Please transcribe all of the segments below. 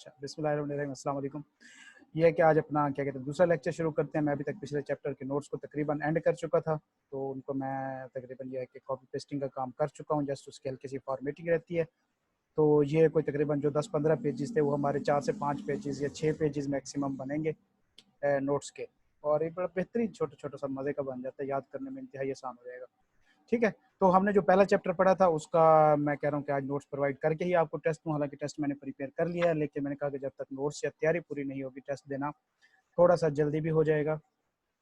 अच्छा, बिस्मिल्लाहिर्रहमानिर्रहीम, अस्सलाम वालेकुम। ये है कि आज अपना क्या कहते हैं दूसरा लेक्चर शुरू करते हैं। मैं अभी तक पिछले चैप्टर के नोट्स को तकरीबन एंड कर चुका था, तो उनको मैं तकरीबन ये है कि कॉपी पेस्टिंग का काम कर चुका हूँ, जस्ट उसकी हल्की सी फॉर्मेटिंग रहती है। तो ये कोई तकरीबन जो 10-15 पेजेस थे वो हमारे 4 से 5 पेजेस या 6 पेजेस मैक्सिमम बनेंगे नोट्स के। और ये बड़ा बेहतरीन छोटा छोटा सा मज़े का बन जाता है, याद करने में इंतहाई आसान हो जाएगा। ठीक है, तो हमने जो पहला चैप्टर पढ़ा था उसका मैं कह रहा हूँ कि आज नोट्स प्रोवाइड करके ही आपको टेस्ट दूँ। हालांकि टेस्ट मैंने प्रिपेयर कर लिया है, लेकिन मैंने कहा कि जब तक नोट्स या तैयारी पूरी नहीं होगी टेस्ट देना थोड़ा सा जल्दी भी हो जाएगा।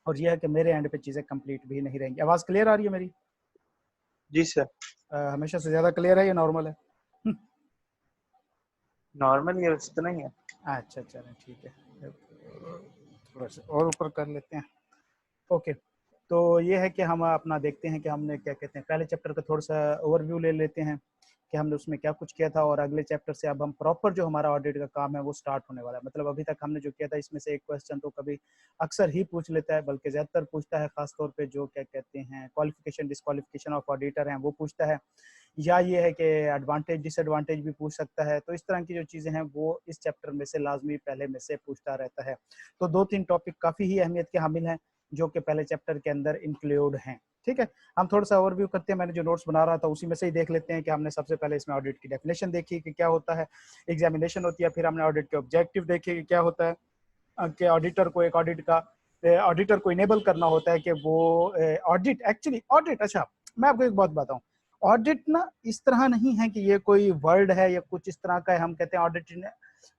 और यह है कि मेरे एंड पे चीज़ें कंप्लीट भी नहीं रहेंगी। आवाज़ क्लियर आ रही है मेरी? जी सर। हमेशा से ज़्यादा क्लियर है या नॉर्मल है? नॉर्मल ये इतना ही है। अच्छा, चलें ठीक है, थोड़ा सा और ऊपर कर लेते हैं। ओके, तो ये है कि हम अपना देखते हैं कि हमने क्या कहते हैं पहले चैप्टर का थोड़ा सा ओवरव्यू ले लेते हैं कि हमने उसमें क्या कुछ किया था। और अगले चैप्टर से अब हम प्रॉपर जो हमारा ऑडिट का काम है वो स्टार्ट होने वाला है। मतलब अभी तक हमने जो किया था इसमें से एक क्वेश्चन तो कभी अक्सर ही पूछ लेता है, बल्कि ज़्यादातर पूछता है, खासतौर पे जो क्या कहते हैं क्वालिफिकेशन डिसक्वालिफिकेशन ऑफ ऑडिटर हैं वो पूछता है, या ये है कि एडवांटेज डिसएडवांटेज भी पूछ सकता है। तो इस तरह की जो चीज़ें हैं वो इस चैप्टर में से लाजमी पहले में से पूछता रहता है। तो 2-3 टॉपिक काफ़ी ही अहमियत के हामिल हैं जो कि पहले चैप्टर के अंदर इंक्लूड हैं। ठीक है, हम थोड़ा सा ओवरव्यू करते हैं। मैंने जो नोट्स बना रहा था उसी में से ही देख लेते हैं कि हमने सबसे पहले इसमें ऑडिट की डेफिनेशन देखी कि क्या होता है, एग्जामिनेशन होती है, फिर हमने ऑडिट के ऑब्जेक्टिव देखे कि क्या होता है, कि ऑडिटर को एक ऑडिटर को इनेबल करना होता है कि वो ऑडिट एक्चुअली ऑडिट। अच्छा, मैं आपको एक बात बताऊं, ऑडिट ना इस तरह नहीं है कि ये कोई वर्ड है या कुछ इस तरह का है। हम कहते हैं ऑडिट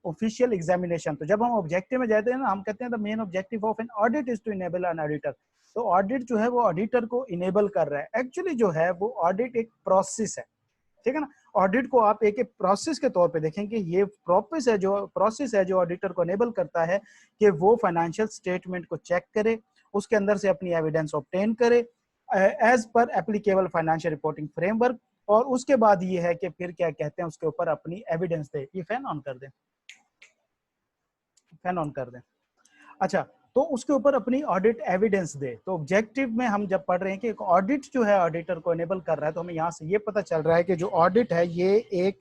ऑफिशियल एग्जामिनेशन। तो जब हम ऑब्जेक्टिव में जाते हैं ना, हम कहते हैं the main objective of an audit is to enable an auditor. तो ऑडिट जो है वो ऑडिटर को इनेबल कर रहा है। एक्चुअली जो है वो ऑडिट एक प्रोसेस है, ठीक है ना। ऑडिट को आप एक प्रोसेस के तौर पे देखेंगे, ये प्रोसेस है जो ऑडिटर को एनेबल करता है कि वो फाइनेंशियल स्टेटमेंट को चेक करे, उसके अंदर से अपनी एविडेंस ऑब्टेन करे as per applicable financial reporting framework. और उसके बाद ये है कि फिर क्या कहते हैं उसके ऊपर अपनी एविडेंस दे। ये फैन ऑन कर दें, फैन ऑन कर दें। अच्छा, तो उसके ऊपर अपनी ऑडिट एविडेंस दे। तो ऑब्जेक्टिव में हम जब पढ़ रहे हैं कि एक ऑडिट जो है ऑडिटर को एनेबल कर रहा है, तो हमें यहाँ से ये पता चल रहा है कि जो ऑडिट है ये एक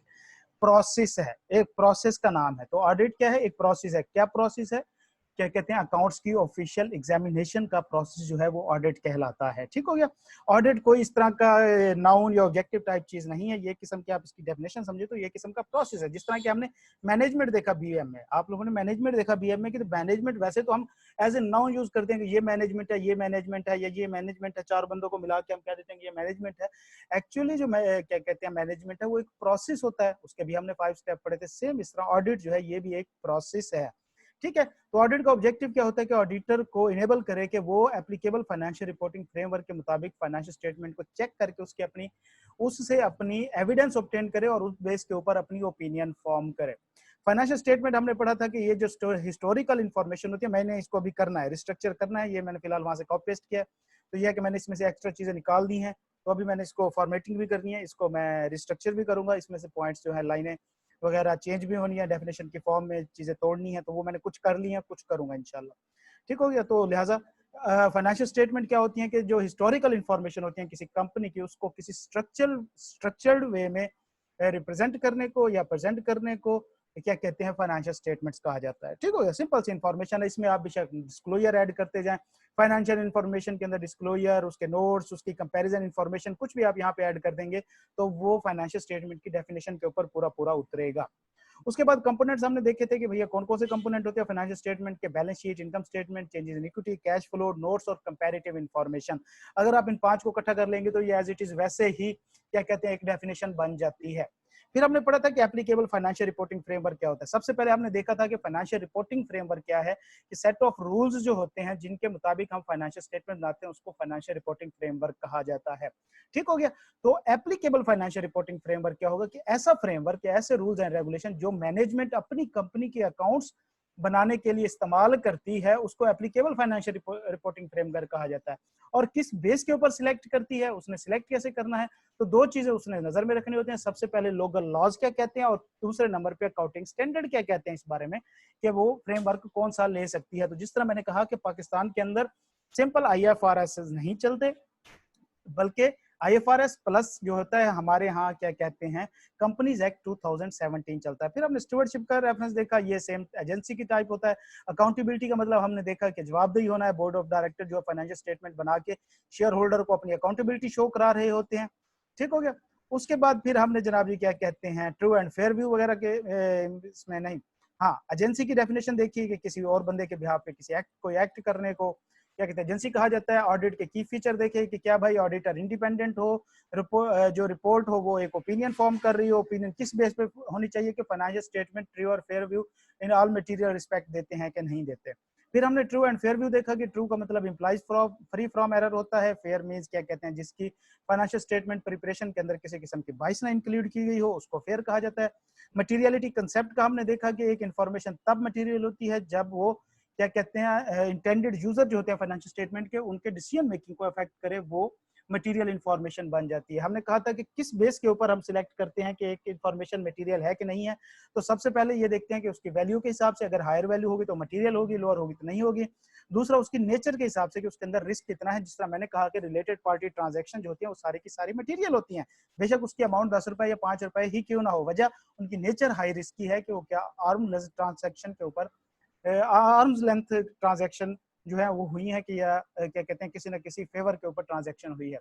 प्रोसेस है, एक प्रोसेस का नाम है। तो ऑडिट क्या है? एक प्रोसेस है। क्या प्रोसेस है? क्या कहते हैं अकाउंट्स की ऑफिशियल एग्जामिनेशन का प्रोसेस जो है वो ऑडिट कहलाता है। ठीक हो गया। ऑडिट कोई इस तरह का नाउन या ऑब्जेक्टिव टाइप चीज नहीं है। ये किस्म की आप इसकी डेफिनेशन समझे तो ये किस्म का प्रोसेस है। जिस तरह की हमने मैनेजमेंट देखा बीएम में, आप लोगों ने मैनेजमेंट देखा बीएम में कि मैनेजमेंट वैसे तो हम एज ए नाउन यूज करते हैं कि ये मैनेजमेंट है, ये मैनेजमेंट है, या ये मैनेजमेट है। 4 बंदों को मिला के हम कह देते हैं कि ये मैनेजमेंट है। एक्चुअली जो क्या कहते हैं मैनेजमेंट है वो एक प्रोसेस होता है। उसके भी हमने 5 स्टेप पढ़े थे। सेम इस तरह ऑडिट जो है ये भी एक प्रोसेस है। ठीक है, तो ऑडिट का ऑब्जेक्टिव क्या होता है कि ऑडिटर को इनेबल करे कि वो एप्लीकेबल फाइनेंशियल रिपोर्टिंग फ्रेमवर्क के मुताबिक फाइनेंशियल स्टेटमेंट को चेक करके उसकी अपनी उससे अपनी एविडेंस ऑब्टेन करे और उस बेस के ऊपर अपनी ओपिनियन फॉर्म करे। फाइनेंशियल स्टेटमेंट हमने पढ़ा था कि ये जो हिस्टोरिकल इंफॉर्मेशन होती है, मैंने इसको अभी करना है, रिस्ट्रक्चर करना है। ये मैंने फिलहाल वहां से कॉपी पेस्ट किया है, तो यह है कि मैंने इसमें से एक्स्ट्रा चीजें निकाल दी हैं। तो अभी मैंने इसको फॉर्मेटिंग भी करनी है, इसको मैं रिस्ट्रक्चर भी करूंगा। इसमें से पॉइंट्स जो है लाइनें वगैरह चेंज भी होनी है, डेफिनेशन की फॉर्म में चीजें तोड़नी है, तो वो मैंने कुछ कर ली है, कुछ करूंगा इंशाल्लाह। ठीक हो गया। तो लिहाजा फाइनेंशियल स्टेटमेंट क्या होती है कि जो हिस्टोरिकल इंफॉर्मेशन होती है किसी कंपनी की, उसको किसी स्ट्रक्चर्ड वे में रिप्रेजेंट करने को या प्रेजेंट करने को क्या कहते हैं फाइनेंशियल स्टेटमेंट्स कहा जाता है। ठीक हो गया। सिंपल सी इंफॉर्मेशन है, इसमें आप बेशक डिस्क्लोजर ऐड करते जाएं। फाइनेंशियल इंफॉर्मेशन के अंदर डिस्क्लोजर, उसके नोट्स, उसकी कंपैरिजन इंफॉर्मेशन कुछ भी आप यहाँ पे ऐड कर देंगे तो वो फाइनेंशियल स्टेटमेंट की डेफिनेशन के ऊपर पूरा पूरा उतरेगा। उसके बाद कंपोनेंट्स हमने देखे थे कि भैया कौन कौन से कंपोनेंट होते हैं फाइनेंशियल स्टेटमेंट के। Balance sheet, income statement, changes in equity, cash flow, notes और कंपैरेटिव इंफॉर्मेशन। अगर आप इन 5 को इकट्ठा कर लेंगे तो ये एज इट इज वैसे ही क्या कहते हैं एक डेफिनेशन बन जाती है। फिर हमने पढ़ा था कि एप्लीकेबल फाइनेंशियल रिपोर्टिंग फ्रेमवर्क क्या होता है। सबसे पहले हमने देखा था कि फाइनेंशियल रिपोर्टिंग फ्रेमवर्क क्या है कि सेट ऑफ रूल्स जो होते हैं जिनके मुताबिक हम फाइनेंशियल स्टेटमेंट बनाते हैं उसको फाइनेंशियल रिपोर्टिंग फ्रेमवर्क कहा जाता है। ठीक हो गया। तो एप्लीकेबल फाइनेंशियल रिपोर्टिंग फ्रेमवर्क क्या होगा कि ऐसा फ्रेमवर्क, ऐसे रूल्स एंड रेगुलेशन जो मैनेजमेंट अपनी कंपनी के अकाउंट्स बनाने के लिए इस्तेमाल करती है उसको एप्लीकेबल फाइनेंशियल रिपोर्टिंग फ्रेमवर्क कहा जाता है। और किस बेस के ऊपर सिलेक्ट करती है, उसने सिलेक्ट कैसे करना है, तो 2 चीजें उसने नजर में रखनी होती हैं। सबसे पहले लोकल लॉज क्या कहते हैं और दूसरे नंबर पे अकाउंटिंग स्टैंडर्ड क्या कहते हैं इस बारे में कि वो फ्रेमवर्क कौन सा ले सकती है। तो जिस तरह मैंने कहा कि पाकिस्तान के अंदर सिंपल IFRS नहीं चलते, बल्कि IFRS प्लस जो होता है हमारे यहाँ क्या कहते हैं कंपनीज एक्ट 2017 चलता है। फिर हमने स्टुअर्डशिप का रेफरेंस देखा, ये सेम एजेंसी की टाइप होता है। अकाउंटेबिलिटी का मतलब हमने देखा कि जवाबदेही होना है, बोर्ड ऑफ डायरेक्टर जो फाइनेंशियल स्टेटमेंट बना के शेयर होल्डर को अपनी अकाउंटेबिलिटी शो करा रहे होते हैं। ठीक हो गया। उसके बाद फिर हमने जनाब जी क्या कहते हैं ट्रू एंड फेयर व्यू वगैरह के इसमें नहीं, हाँ एजेंसी की डेफिनेशन देखिए कि किसी और बंदे के बिहाफ पे किसी एक्ट को एक्ट करने को क्या कहते हैं एजेंसी कहा जाता है। ऑडिट के की फीचर देखे कि क्या भाई ऑडिटर इंडिपेंडेंट हो, जो रिपोर्ट हो वो एक ओपिनियन फॉर्म कर रही हो, ओपिनियन किस बेस पे होनी चाहिए कि फाइनेंशियल स्टेटमेंट ट्रू और fair view in all material respect देते हैं कि नहीं देते। फिर हमने ट्रू एंड फेयर व्यू देखा कि ट्रू का मतलब इंप्लाइज फ्री फ्रॉम एरर होता है, फेयर मींस क्या कहते हैं जिसकी फाइनेंशियल स्टेटमेंट प्रिपरेशन के अंदर किसी किस्म की बाइस ना इंक्लूड की गई हो उसको फेयर कहा जाता है। मटेरियलिटी कंसेप्ट का हमने देखा कि एक इंफॉर्मेशन तब मटेरियल होती है जब वो क्या कहते हैं इंटेंडेड यूजर जो होते हैं फाइनेंशियल स्टेटमेंट के उनके डिसीजन मेकिंग को अफेक्ट करे, वो मटेरियल इंफॉर्मेशन बन जाती है। हमने कहा था कि किस बेस के ऊपर हम सिलेक्ट करते हैं कि एक इंफॉर्मेशन मटेरियल है कि नहीं है। तो सबसे पहले ये देखते हैं कि उसकी वैल्यू के हिसाब से, अगर हायर वैल्यू होगी तो मटेरियल होगी, लोअर होगी तो नहीं होगी। दूसरा उसकी नेचर के हिसाब से कि उसके अंदर रिस्क कितना है, जिस तरह मैंने कहा कि रिलेटेड पार्टी ट्रांजैक्शन जो होती है वो सारी की सारी मटेरियल होती हैं, बेशक उसकी अमाउंट 10 रुपए या 5 रुपए ही क्यों ना हो, वजह उनकी नेचर हाई रिस्क की है कि वो क्या आर्मलेस ट्रांजैक्शन के ऊपर आर्म्स लेंथ ट्रांजैक्शन जो है वो हुई है कि या क्या कहते हैं किसी न किसी फेवर के ऊपर ट्रांजैक्शन हुई है।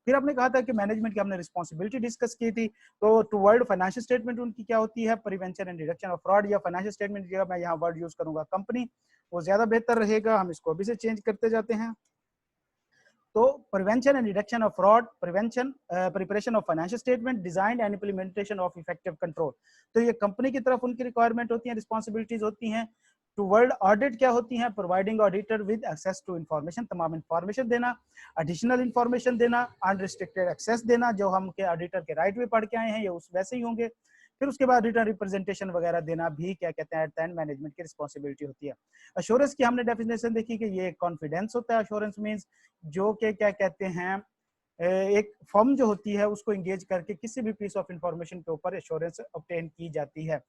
फिर आपने कहा था कि मैनेजमेंट की हमने रिस्पांसिबिलिटी डिस्कस की थी, तो टुवर्ड फाइनेंशियल स्टेटमेंट उनकी क्या होती है, prevention and reduction of fraud, या फाइनेंशियल स्टेटमेंट की मैं यहाँ वर्ड यूज करूंगा कंपनी, वो ज्यादा बेहतर रहेगा, हम इसको अभी से चेंज करते जाते हैं। तो prevention and reduction of fraud, prevention preparation of financial statement, design and implementation of effective control, तो ये कंपनी की तरफ उनकी रिक्वायरमेंट होती है, रिस्पांसिबिलिटीज होती हैं। टू वर्ल्ड ऑडिट क्या होती है, providing auditor with access to information, तमाम इन्फॉर्मेशन देना, एडिशनल इन्फॉर्मेशन देना, अनरिस्ट्रिक्टेड एक्सेस देना, जो हम के ऑडिटर के राइट में पढ़ के आए हैं ये उस वैसे ही होंगे। फिर उसके बाद रिटर्न रिप्रेजेंटेशन वगैरह देना भी क्या कहते हैं एट द एंड मैनेजमेंट की रिस्पांसिबिलिटी होती है। अश्योरेंस की हमने डेफिनेशन देखी कि ये कॉन्फिडेंस होता है। अश्योरेंस मींस जो कि क्या कहते हैं एक फर्म जो होती है उसको एंगेज करके किसी भी पीस ऑफ इंफॉर्मेशन के ऊपर एश्योरेंस ऑब्टेन की जाती है।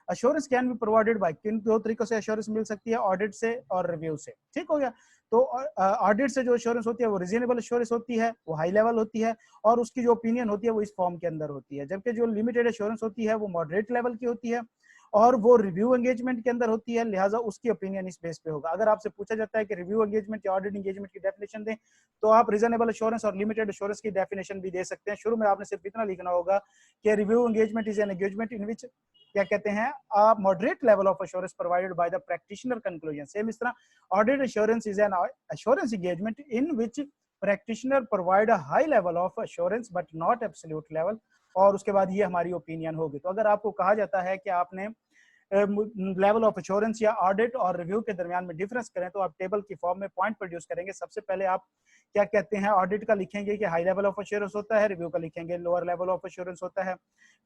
Assurance can be provided by, किन दो तरीकों से एश्योरेंस मिल सकती है, ऑडिट से और रिव्यू से। ठीक हो गया। तो ऑडिट से जो एश्योरेंस होती है वो रीजनेबल एश्योरेंस होती है, वो हाई लेवल होती है, और उसकी जो ओपिनियन होती है वो इस फॉर्म के अंदर होती है। जबकि जो लिमिटेड एश्योरेंस होती है वो मॉडरेट लेवल की होती है और वो रिव्यू एंगेजमेंट के अंदर होती है, लिहाजा उसकी ओपिनियन इस बेस पे होगा। अगर आपसे पूछा जाता है कि रिव्यू एंगेजमेंट या ऑडिट एंगेजमेंट की डेफिनेशन दें, तो आप रीजनेबल एश्योरेंस और लिमिटेड एश्योरेंस की डेफिनेशन भी दे सकते हैं। शुरू में आपने सिर्फ इतना लिखना होगा कि review engagement is an engagement in which क्या कहते हैं moderate level of assurance provided by the practitioner conclusion. Same इस तरह audit assurance is an assurance engagement in which practitioner provide a high level of assurance but not absolute level, और उसके बाद ये हमारी ओपिनियन होगी। तो अगर आपको कहा जाता है कि आपने लेवल ऑफ एश्योरेंस या ऑडिट और रिव्यू के दरमियान में डिफरेंस करें, तो आप टेबल की फॉर्म में पॉइंट प्रोड्यूस करेंगे। सबसे पहले आप क्या कहते हैं ऑडिट का लिखेंगे कि हाई लेवल ऑफ एश्योरेंस होता है, रिव्यू का लिखेंगे लोअर लेवल ऑफ एश्योरेंस होता है।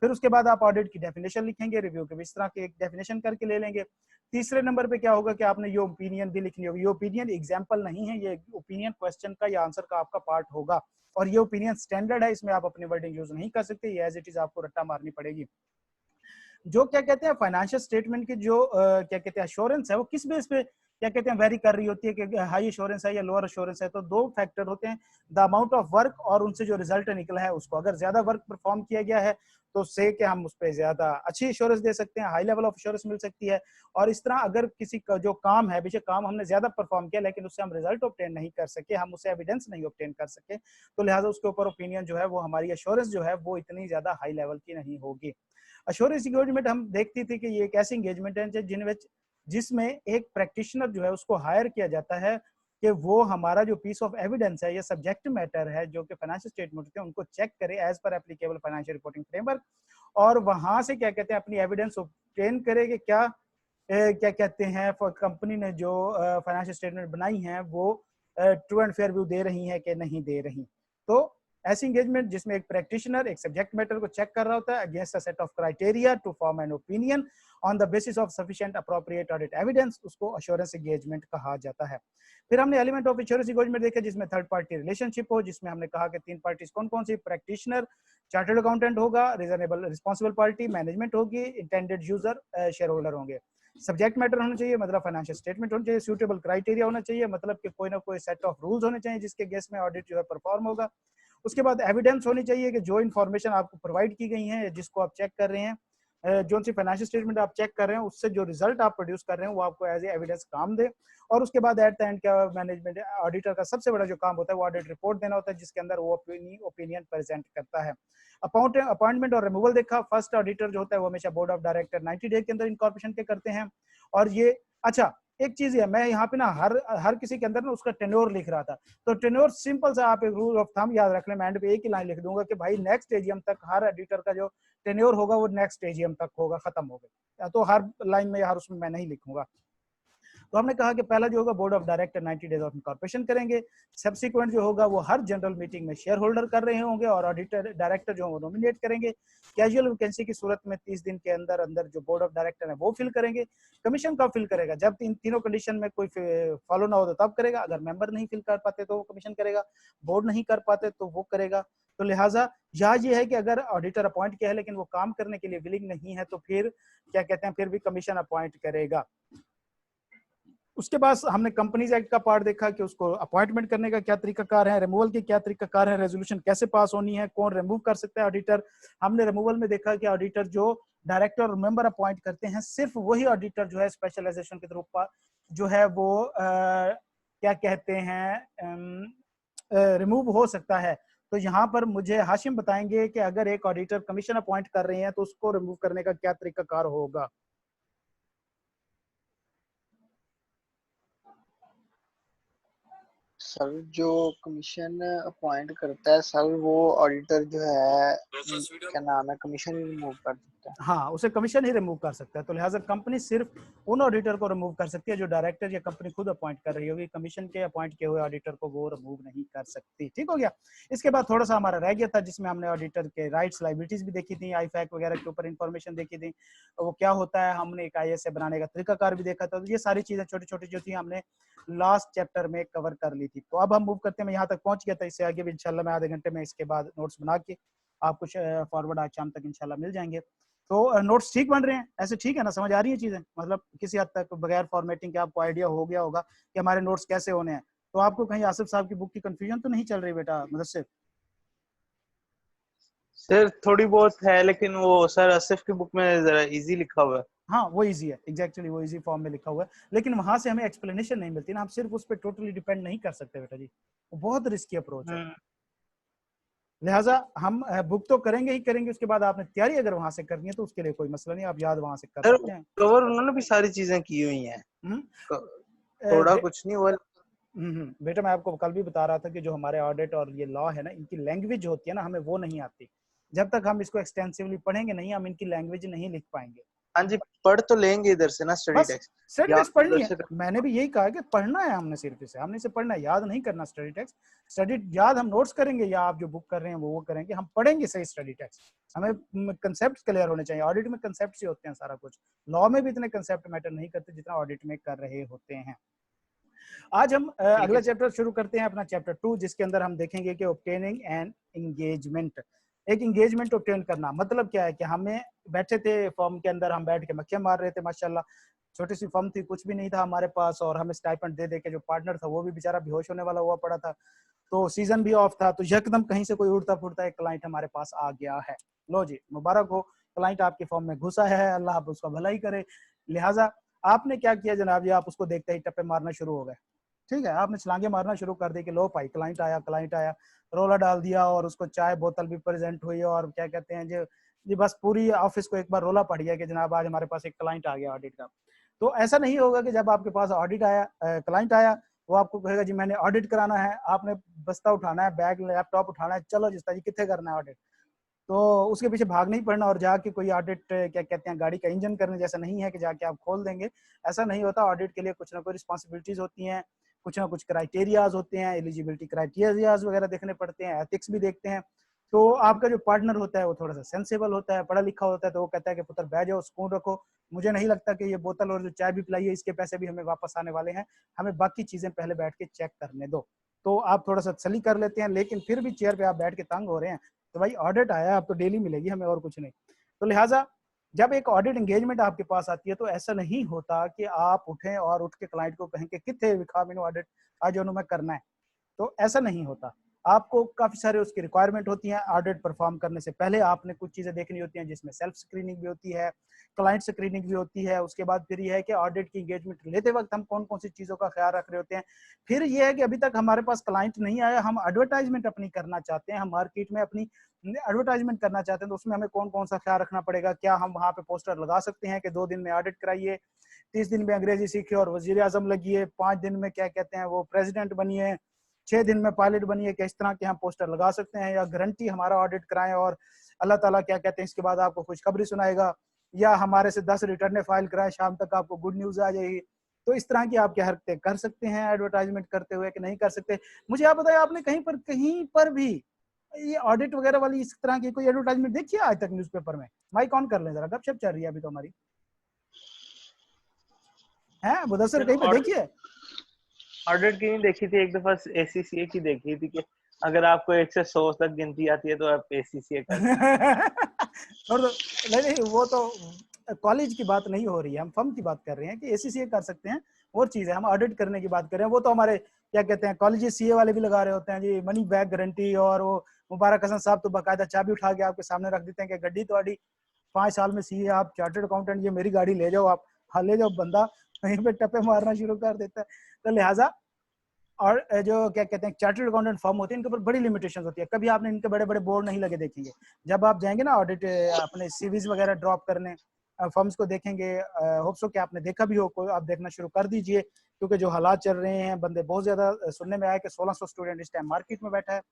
फिर उसके बाद आप ऑडिट की डेफिनेशन लिखेंगे, रिव्यू के इस तरह की एक डेफिनेशन करके ले लेंगे। तीसरे नंबर पे क्या होगा कि आपने ये ओपिनियन भी लिखनी होगी। ये ओपिनियन एग्जाम्पल नहीं है, ये ओपिनियन क्वेश्चन का या आंसर का आपका पार्ट होगा, और ये ओपिनियन स्टैंडर्ड है, इसमें आप अपनी वर्डिंग यूज नहीं कर सकते, ये एज इट इज आपको रट्टा मारनी पड़ेगी। जो क्या कहते हैं फाइनेंशियल स्टेटमेंट की जो क्या कहते हैं एश्योरेंस है वो किस बेस पे क्या कहते हैं वेरी कर रही होती है कि हाई एश्योरेंस है या लोअर एश्योरेंस है। तो दो फैक्टर होते हैं, द अमाउंट ऑफ वर्क और उनसे जो रिजल्ट निकला है उसको। अगर ज्यादा वर्क परफॉर्म किया गया है तो से कि हम उस पर ज्यादा अच्छी एश्योरेंस दे सकते हैं, हाई लेवल ऑफ एश्योरेंस मिल सकती है। और इस तरह अगर किसी का जो काम है, बेशक काम हमने ज्यादा परफॉर्म किया लेकिन उससे हम रिजल्ट ऑब्टेन नहीं कर सके, हम उससे एविडेंस नहीं ऑब्टेन कर सके, तो लिहाजा उसके ऊपर ओपिनियन जो है वो हमारी एश्योरेंस जो है वो इतनी ज्यादा हाई लेवल की नहीं होगी। अश्योरेंस एंगेजमेंट हम देखती थी कि ये एक ऐसी एंगेजमेंट है जिसमें एक प्रैक्टिशनर जो है उसको हायर किया जाता है कि वो हमारा जो पीस ऑफ एविडेंस है या सब्जेक्ट मैटर है जो कि फाइनेंशियल स्टेटमेंट होते हैं उनको चेक करे as per applicable financial reporting framework, और वहां से क्या कहते हैं अपनी एविडेंस ऑब्टेन करे कि क्या क्या कहते हैं कंपनी ने जो फाइनेंशियल स्टेटमेंट बनाई है वो ट्रू एंड फेयर व्यू दे रही है कि नहीं दे रही। तो ऐसी एंगेजमेंट जिसमें एक प्रैक्टिशनर एक सब्जेक्ट मैटर को चेक कर रहा होता है against a set of criteria to form an opinion on the basis of sufficient appropriate audit evidence, उसको एश्योरेंस एंगेजमेंट कहा जाता है। फिर हमने एलिमेंट ऑफ एश्योरेंस एंगेजमेंट देखा जिसमें थर्ड पार्टी रिलेशनशिप हो, जिसमें हमने कहा कि तीन पार्टीज कौन कौन सी, प्रैक्टिशनर, चार्टर्ड अकाउंटेंट होगा, रीजनेबल रिस्पांसिबल पार्टी मैनेजमेंट होगी, इंटेंडेड यूजर शेयर होल्डर होंगे। सब्जेक्ट मैटर होना चाहिए मतलब फाइनेंशियल स्टेटमेंट होना चाहिए, सूटेबल क्राइटेरिया होना चाहिए मतलब कि कोई ना कोई सेट ऑफ रूल्स होने चाहिए जिसके गेस में ऑडिट जो है परफॉर्म होगा। उसके बाद एविडेंस होनी चाहिए कि जो इन्फॉर्मेशन आपको प्रोवाइड की गई है, जिसको आप चेक कर रहे हैं, जो सी फाइनेंशियल स्टेटमेंट आप चेक कर रहे हैं, उससे जो रिजल्ट आप प्रोड्यूस कर रहे हैं वो आपको एज ए एविडेंस काम दे। और उसके बाद एट द एंड क्या मैनेजमेंट ऑडिटर का सबसे बड़ा जो काम होता है वो ऑडिट रिपोर्ट देना होता है, जिसके अंदर वो ओपिनियन प्रेजेंट करता है। अपॉइंटमेंट और रिमूवल देखा, फर्स्ट ऑडिटर जो होता है वो हमेशा बोर्ड ऑफ डायरेक्टर 90 डे के अंदर इनकॉर्पोरेशन के करते हैं। और ये अच्छा एक चीज है, मैं यहाँ पे ना हर किसी के अंदर ना उसका टेन्योर लिख रहा था, तो टेन्योर सिंपल सा आप एक रूल ऑफ थंब याद रख लें, मैं एंड पे एक ही लाइन लिख दूंगा कि भाई नेक्स्ट एजीएम तक हर एडिटर का जो टेन्योर होगा वो नेक्स्ट एजीएम तक होगा, खत्म हो गया। तो हर लाइन में हर उसमें मैं नहीं लिखूंगा। तो हमने कहा कि पहला जो होगा board of director 90 days of incorporation करेंगे, सब्सिक्वेंट जो होगा वो हर जनरल मीटिंग में शेयर होल्डर कर रहे होंगे और ऑडिटर डायरेक्टर जो वो नॉमिनेट करेंगे। कैजुअल वैकेंसी की सूरत में 30 दिन के अंदर अंदर जो बोर्ड ऑफ डायरेक्टर है वो फिल करेंगे। कमीशन कब फिल करेगा? जब इन तीनों कंडीशन में कोई फॉलो ना हो तो तब करेगा, अगर मेंबर नहीं फिल कर पाते तो वो कमीशन करेगा, बोर्ड नहीं कर पाते तो वो करेगा। तो लिहाजा यहाँ ये है कि अगर ऑडिटर अपॉइंट किया है लेकिन वो काम करने के लिए विलिंग नहीं है तो फिर क्या कहते हैं, फिर भी कमीशन अपॉइंट करेगा। उसके बाद हमने कंपनीज एक्ट का पार्ट देखा कि उसको अपॉइंटमेंट करने का क्या तरीकाकार है, रिमूवल के क्या तरीकाकार है, रेजोल्यूशन कैसे पास होनी है, कौन रिमूव कर सकता है ऑडिटर। हमने रिमूवल में देखा कि ऑडिटर जो डायरेक्टर और मेंबर अपॉइंट करते हैं सिर्फ वही ऑडिटर जो है स्पेशलाइजेशन के थ्रू जो है वो क्या कहते हैं रिमूव हो सकता है। तो यहाँ पर मुझे हाशिम बताएंगे कि अगर एक ऑडिटर कमीशन अपॉइंट कर रहे हैं तो उसको रिमूव करने का क्या तरीकाकार होगा। सर जो कमीशन अपॉइंट करता है सर, वो ऑडिटर जो है क्या नाम है, कमीशन ही रिमूव कर सकता है। हाँ, उसे कमीशन ही रिमूव कर सकता है। तो लिहाजा कंपनी सिर्फ उन ऑडिटर को रिमूव कर सकती है जो डायरेक्टर या कंपनी खुद अपॉइंट कर रही होगी, कमीशन के अपॉइंट किए हुए ऑडिटर को वो रिमूव नहीं कर सकती। ठीक हो गया। इसके बाद थोड़ा सा हमारा रह गया था जिसमें हमने ऑडिटर के राइट्स लाइबिलिटीज भी देखी थी, आईफैक वगैरह के ऊपर इंफॉर्मेशन देखी थी, वो क्या होता है, हमने एक आईएसए बनाने का तरीकाकार भी देखा था। तो ये सारी चीजें छोटी छोटी जो थी हमने लास्ट चैप्टर में कवर कर ली थी। तो अब हम मूव करते हैं, मैं यहाँ तक पहुंच गया था, इससे आगे भी इंशाल्लाह मैं आधे घंटे में इसके बाद नोट्स बना के आपको फॉरवर्ड आज शाम तक इंशाल्लाह मिल जाएंगे। तो नोट्स ठीक बन रहे हैं, ऐसे ठीक है ना, समझ आ रही है चीजें, मतलब किसी हद तक बगैर फॉर्मेटिंग के आपको आइडिया हो गया होगा कि हमारे नोट्स कैसे होने हैं। तो आपको कहीं आसिफ साहब की बुक की कंफ्यूजन तो नहीं चल रही बेटा मुदस्सिर? सर थोड़ी बहुत है, लेकिन वो सर आसिफ की बुक में जरा इजी लिखा हुआ है। हाँ वो इजी है, एग्जैक्टली वो इजी फॉर्म में लिखा हुआ है, लेकिन वहां से हमें एक्सप्लेनेशन नहीं मिलती ना, हम सिर्फ उस पर टोटली डिपेंड नहीं कर सकते बेटा जी, वो बहुत रिस्की अप्रोच है। लिहाजा हम बुक तो करेंगे ही करेंगे, उसके बाद आपने तैयारी अगर वहां से करनी है तो उसके लिए कोई मसला नहीं, आप याद वहां से कर सर सकते हैं। कवर उन्होंने भी सारी चीजें की हुई हैं, हम्म, थोड़ा कुछ नहीं हुआ। बेटा मैं आपको कल भी बता रहा था कि जो हमारे ऑडिट और ये लॉ है ना, इनकी लैंग्वेज होती है ना, हमें वो नहीं आती। जब तक हम इसको एक्सटेंसिवली पढ़ेंगे नहीं, हम इनकी लैंग्वेज नहीं लिख पाएंगे। हाँ जी, पढ़ तो लेंगे इधर से ना स्टडी बस टेक्स्ट, स्टडी या टेक्स्ट पढ़नी उधर है, से मैंने भी यही कहा कि पढ़ना है हमने, सिर्फ इसे हमने इसे पढ़ना है, याद नहीं करना स्टडी टेक्स्ट। स्टडी याद हम नोट्स करेंगे या आप जो बुक कर रहे हैं वो करेंगे, हम पढ़ेंगे सही स्टडी टेक्स्ट। हमें कंसेप्ट क्लियर होने चाहिए, ऑडिट में कंसेप्ट ही होते हैं सारा कुछ, लॉ में भी इतने कंसेप्ट मैटर नहीं करते जितना ऑडिट में कर रहे होते हैं। आज हम ठीक है अगला सर। चैप्टर शुरू करते हैं, अपना चैप्टर 2, जिसके अंदर हम देखेंगे कि ऑब्टेनिंग एन एंगेजमेंट। एक एंगेजमेंट ऑब्टेन करना मतलब क्या है कि हमें बैठे थे फॉर्म के अंदर, हम बैठ के मक्खियां मार रहे थे, माशाल्लाह छोटी सी फर्म थी, कुछ भी नहीं था हमारे पास, और हमें स्टाइपेंड दे दे के जो पार्टनर था वो भी बेचारा बेहोश होने वाला हुआ पड़ा था, तो सीजन भी ऑफ था, तो यकदम कहीं से कोई उड़ता फुड़ता एक क्लाइंट हमारे पास आ गया है। लो जी मुबारक हो, क्लाइंट आपके फॉर्म में घुसा है, अल्लाह उसका भला ही करे। लिहाजा आपने क्या किया जनाब जी, आप उसको देखते ही टप्पे मारना शुरू हो गए। ठीक है, आपने छलांगे मारना शुरू कर दी कि लो भाई क्लाइंट आया, रोला डाल दिया, और उसको चाय बोतल भी प्रेजेंट हुई, और क्या कहते हैं जी बस पूरी ऑफिस को एक बार रोला पड़ गया कि जनाब आज हमारे पास एक क्लाइंट आ गया ऑडिट का। तो ऐसा नहीं होगा कि जब आपके पास ऑडिट आया, क्लाइंट आया, वो आपको कहेगा जी मैंने ऑडिट कराना है, आपने बस्ता उठाना है, बैग लैपटॉप उठाना है, चलो जिस तरह कितने करना है ऑडिट, तो उसके पीछे भाग नहीं पड़ना और जाके कोई ऑडिट क्या कहते हैं गाड़ी का इंजन करने जैसा नहीं है कि जाके आप खोल देंगे, ऐसा नहीं होता। ऑडिट के लिए कुछ ना कुछ रिस्पॉन्सिबिलिटीज होती हैं, कुछ ना कुछ क्राइटेरियाज होते हैं, एलिजिबिलिटी क्राइटेरियाज वगैरह देखने पड़ते हैं, एथिक्स भी देखते हैं। तो आपका जो पार्टनर होता है वो थोड़ा सा सेंसेबल होता है, पढ़ा लिखा होता है, तो वो कहता है कि पुत्र बैठ जाओ, सुकून रखो, मुझे नहीं लगता कि ये बोतल और जो चाय भी पिलाई है इसके पैसे भी हमें वापस आने वाले हैं, हमें बाकी चीजें पहले बैठ के चेक करने दो। तो आप थोड़ा सा तसल्ली कर लेते हैं, लेकिन फिर भी चेयर पे आप बैठ के तंग हो रहे हैं, तो भाई ऑडिट आया, अब तो डेली मिलेगी हमें और कुछ नहीं। तो लिहाजा जब एक ऑडिट एंगेजमेंट आपके पास आती है तो ऐसा नहीं होता कि आप उठें और उठ के क्लाइंट को कहें कि कितने विखा मैंने ऑडिट आज मैं करना है, तो ऐसा नहीं होता। आपको काफी सारे उसकी रिक्वायरमेंट होती हैं। ऑडिट परफॉर्म करने से पहले आपने कुछ चीजें देखनी होती हैं, जिसमें सेल्फ स्क्रीनिंग भी होती है, क्लाइंट स्क्रीनिंग भी होती है। उसके बाद फिर ये है कि ऑडिट की एंगेजमेंट लेते वक्त हम कौन कौन सी चीजों का ख्याल रख रहे होते हैं। फिर ये है कि अभी तक हमारे पास क्लाइंट नहीं आया, हम एडवर्टाइजमेंट अपनी करना चाहते हैं, हम मार्केट में अपनी एडवर्टाइजमेंट करना चाहते हैं, तो उसमें हमें कौन कौन सा ख्याल रखना पड़ेगा। क्या हम वहां पे पोस्टर लगा सकते हैं कि 2 दिन में ऑडिट कराइए, 30 दिन में अंग्रेजी सीखिए और वजीर आजम लगिए, 5 दिन में क्या कहते हैं वो प्रेसिडेंट बनिए, 6 दिन में पायलट बनिए, किस तरह के हम पोस्टर लगा सकते हैं। या गारंटी हमारा ऑडिट कराएं और अल्लाह ताला क्या कहते हैं इसके बाद आपको खुशखबरी सुनाएगा, या हमारे से 10 रिटर्न फाइल कराएं, शाम तक आपको गुड न्यूज आ जाएगी। तो इस तरह की आप क्या हरकतें कर सकते हैं एडवर्टाइजमेंट करते हुए कि नहीं कर सकते। मुझे आप बताएं, आपने कहीं पर भी ये ऑडिट वगैरह वाली इस तरह की कोई एडवर्टाइजमेंट देखी है आज तक न्यूज़पेपर में? माइक ऑन कर लें जरा, गपशप चल रही है अभी तो हमारी, है मुदस्सिर कहीं पे देखी है? ऑडिट की नहीं देखी थी, एक दफा एसीसीए की देखी थी कि अगर आपको 1 से 100 तक गिनती आती है तो आप एसीसीए कर और नहीं, वो तो कॉलेज की बात नहीं हो रही है, हम फर्म की बात कर रहे हैं कि एसीसीए कर सकते हैं, और चीज है। हम ऑडिट करने की बात कर रहे हैं, वो तो हमारे क्या कहते हैं कॉलेज सीए वाले भी लगा रहे होते हैं जी, मनी बैक गारंटी। और वो मुबारक हसन साहब तो बाकायदा चाबी उठा के आपके सामने रख देते हैं कि गड्डी तो 5 साल में सीए, आप चार्टर्ड अकाउंटेंट, ये मेरी गाड़ी ले जाओ आप। हाँ ले जाओ, बंदा वहीं पे टप्पे मारना शुरू कर देता है। तो लिहाजा और जो क्या कहते हैं चार्टर्ड अकाउंटेंट फर्म होते हैं, इनके ऊपर बड़ी लिमिटेशन होती है। कभी आपने इनके बड़े बड़े बोर्ड नहीं लगे देखेंगे। जब आप जाएंगे ना ऑडिट अपने सीवीज वगैरह ड्रॉप करने, फर्म्स को देखेंगे, होप्स हो कि आपने देखा भी हो, कोई आप देखना शुरू कर दीजिए, क्योंकि जो हालात चल रहे हैं, बंदे बहुत ज्यादा, सुनने में आया कि 1600 स्टूडेंट इस टाइम मार्केट में बैठा है,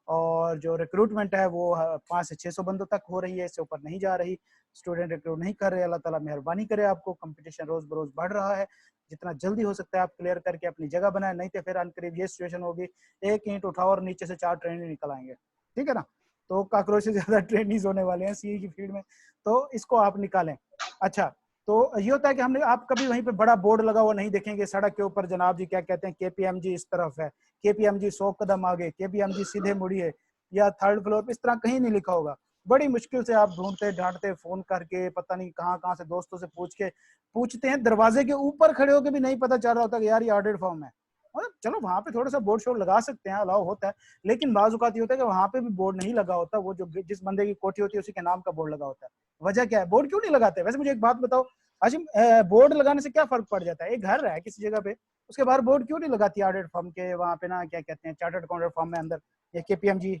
और जो रिक्रूटमेंट है वो 500 से 600 बंदों तक हो रही है, इससे ऊपर नहीं जा रही। स्टूडेंट रिक्रूट नहीं कर रहे। अल्लाह ताला मेहरबानी करे, आपको कंपटीशन रोज बरोज बढ़ रहा है, जितना जल्दी हो सकता है आप क्लियर करके अपनी जगह बनाए, नहीं तो फिर अनकरीब ये सिचुएशन होगी, एक ईंट उठाओ और नीचे से 4 ट्रेनी निकल आएंगे, ठीक है ना। तो काकरोच से ज्यादा ट्रेनिज होने वाले हैं सीए की फील्ड में, तो इसको आप निकालें। अच्छा, तो ये होता है कि हमने, आप कभी वहीं पे बड़ा बोर्ड लगा हुआ नहीं देखेंगे सड़क के ऊपर, जनाब जी क्या कहते हैं केपीएमजी इस तरफ है, केपीएमजी 100 कदम आगे, केपीएमजी सीधे मुड़िए, या 3rd फ्लोर पे, इस तरह कहीं नहीं लिखा होगा। बड़ी मुश्किल से आप ढूंढते ढांढते, फोन करके, पता नहीं कहाँ कहाँ से दोस्तों से पूछ के पूछते हैं, दरवाजे के ऊपर खड़े होकर भी नहीं पता चल रहा होता कि यार ये ऑडिट फॉर्म है। और चलो वहां पे थोड़ा सा बोर्ड शोर्ड लगा सकते हैं, अलाउ होता है, लेकिन बाज़ औक़ात ये होता है कि वहां पे भी बोर्ड नहीं लगा होता, वो जो जिस बंदे की कोठी होती है उसी के नाम का बोर्ड लगा होता है। वजह क्या है, बोर्ड क्यों नहीं लगाते? वैसे मुझे एक बात बताओ आशिम, बोर्ड लगाने से क्या फर्क पड़ जाता है? एक घर है किसी जगह पे, उसके बाहर बोर्ड क्यों नहीं लगाती ऑडिट फर्म के वहां पे ना, क्या कहते हैं चार्टर्ड अकाउंटेंट फर्म में अंदर, या केपीएमजी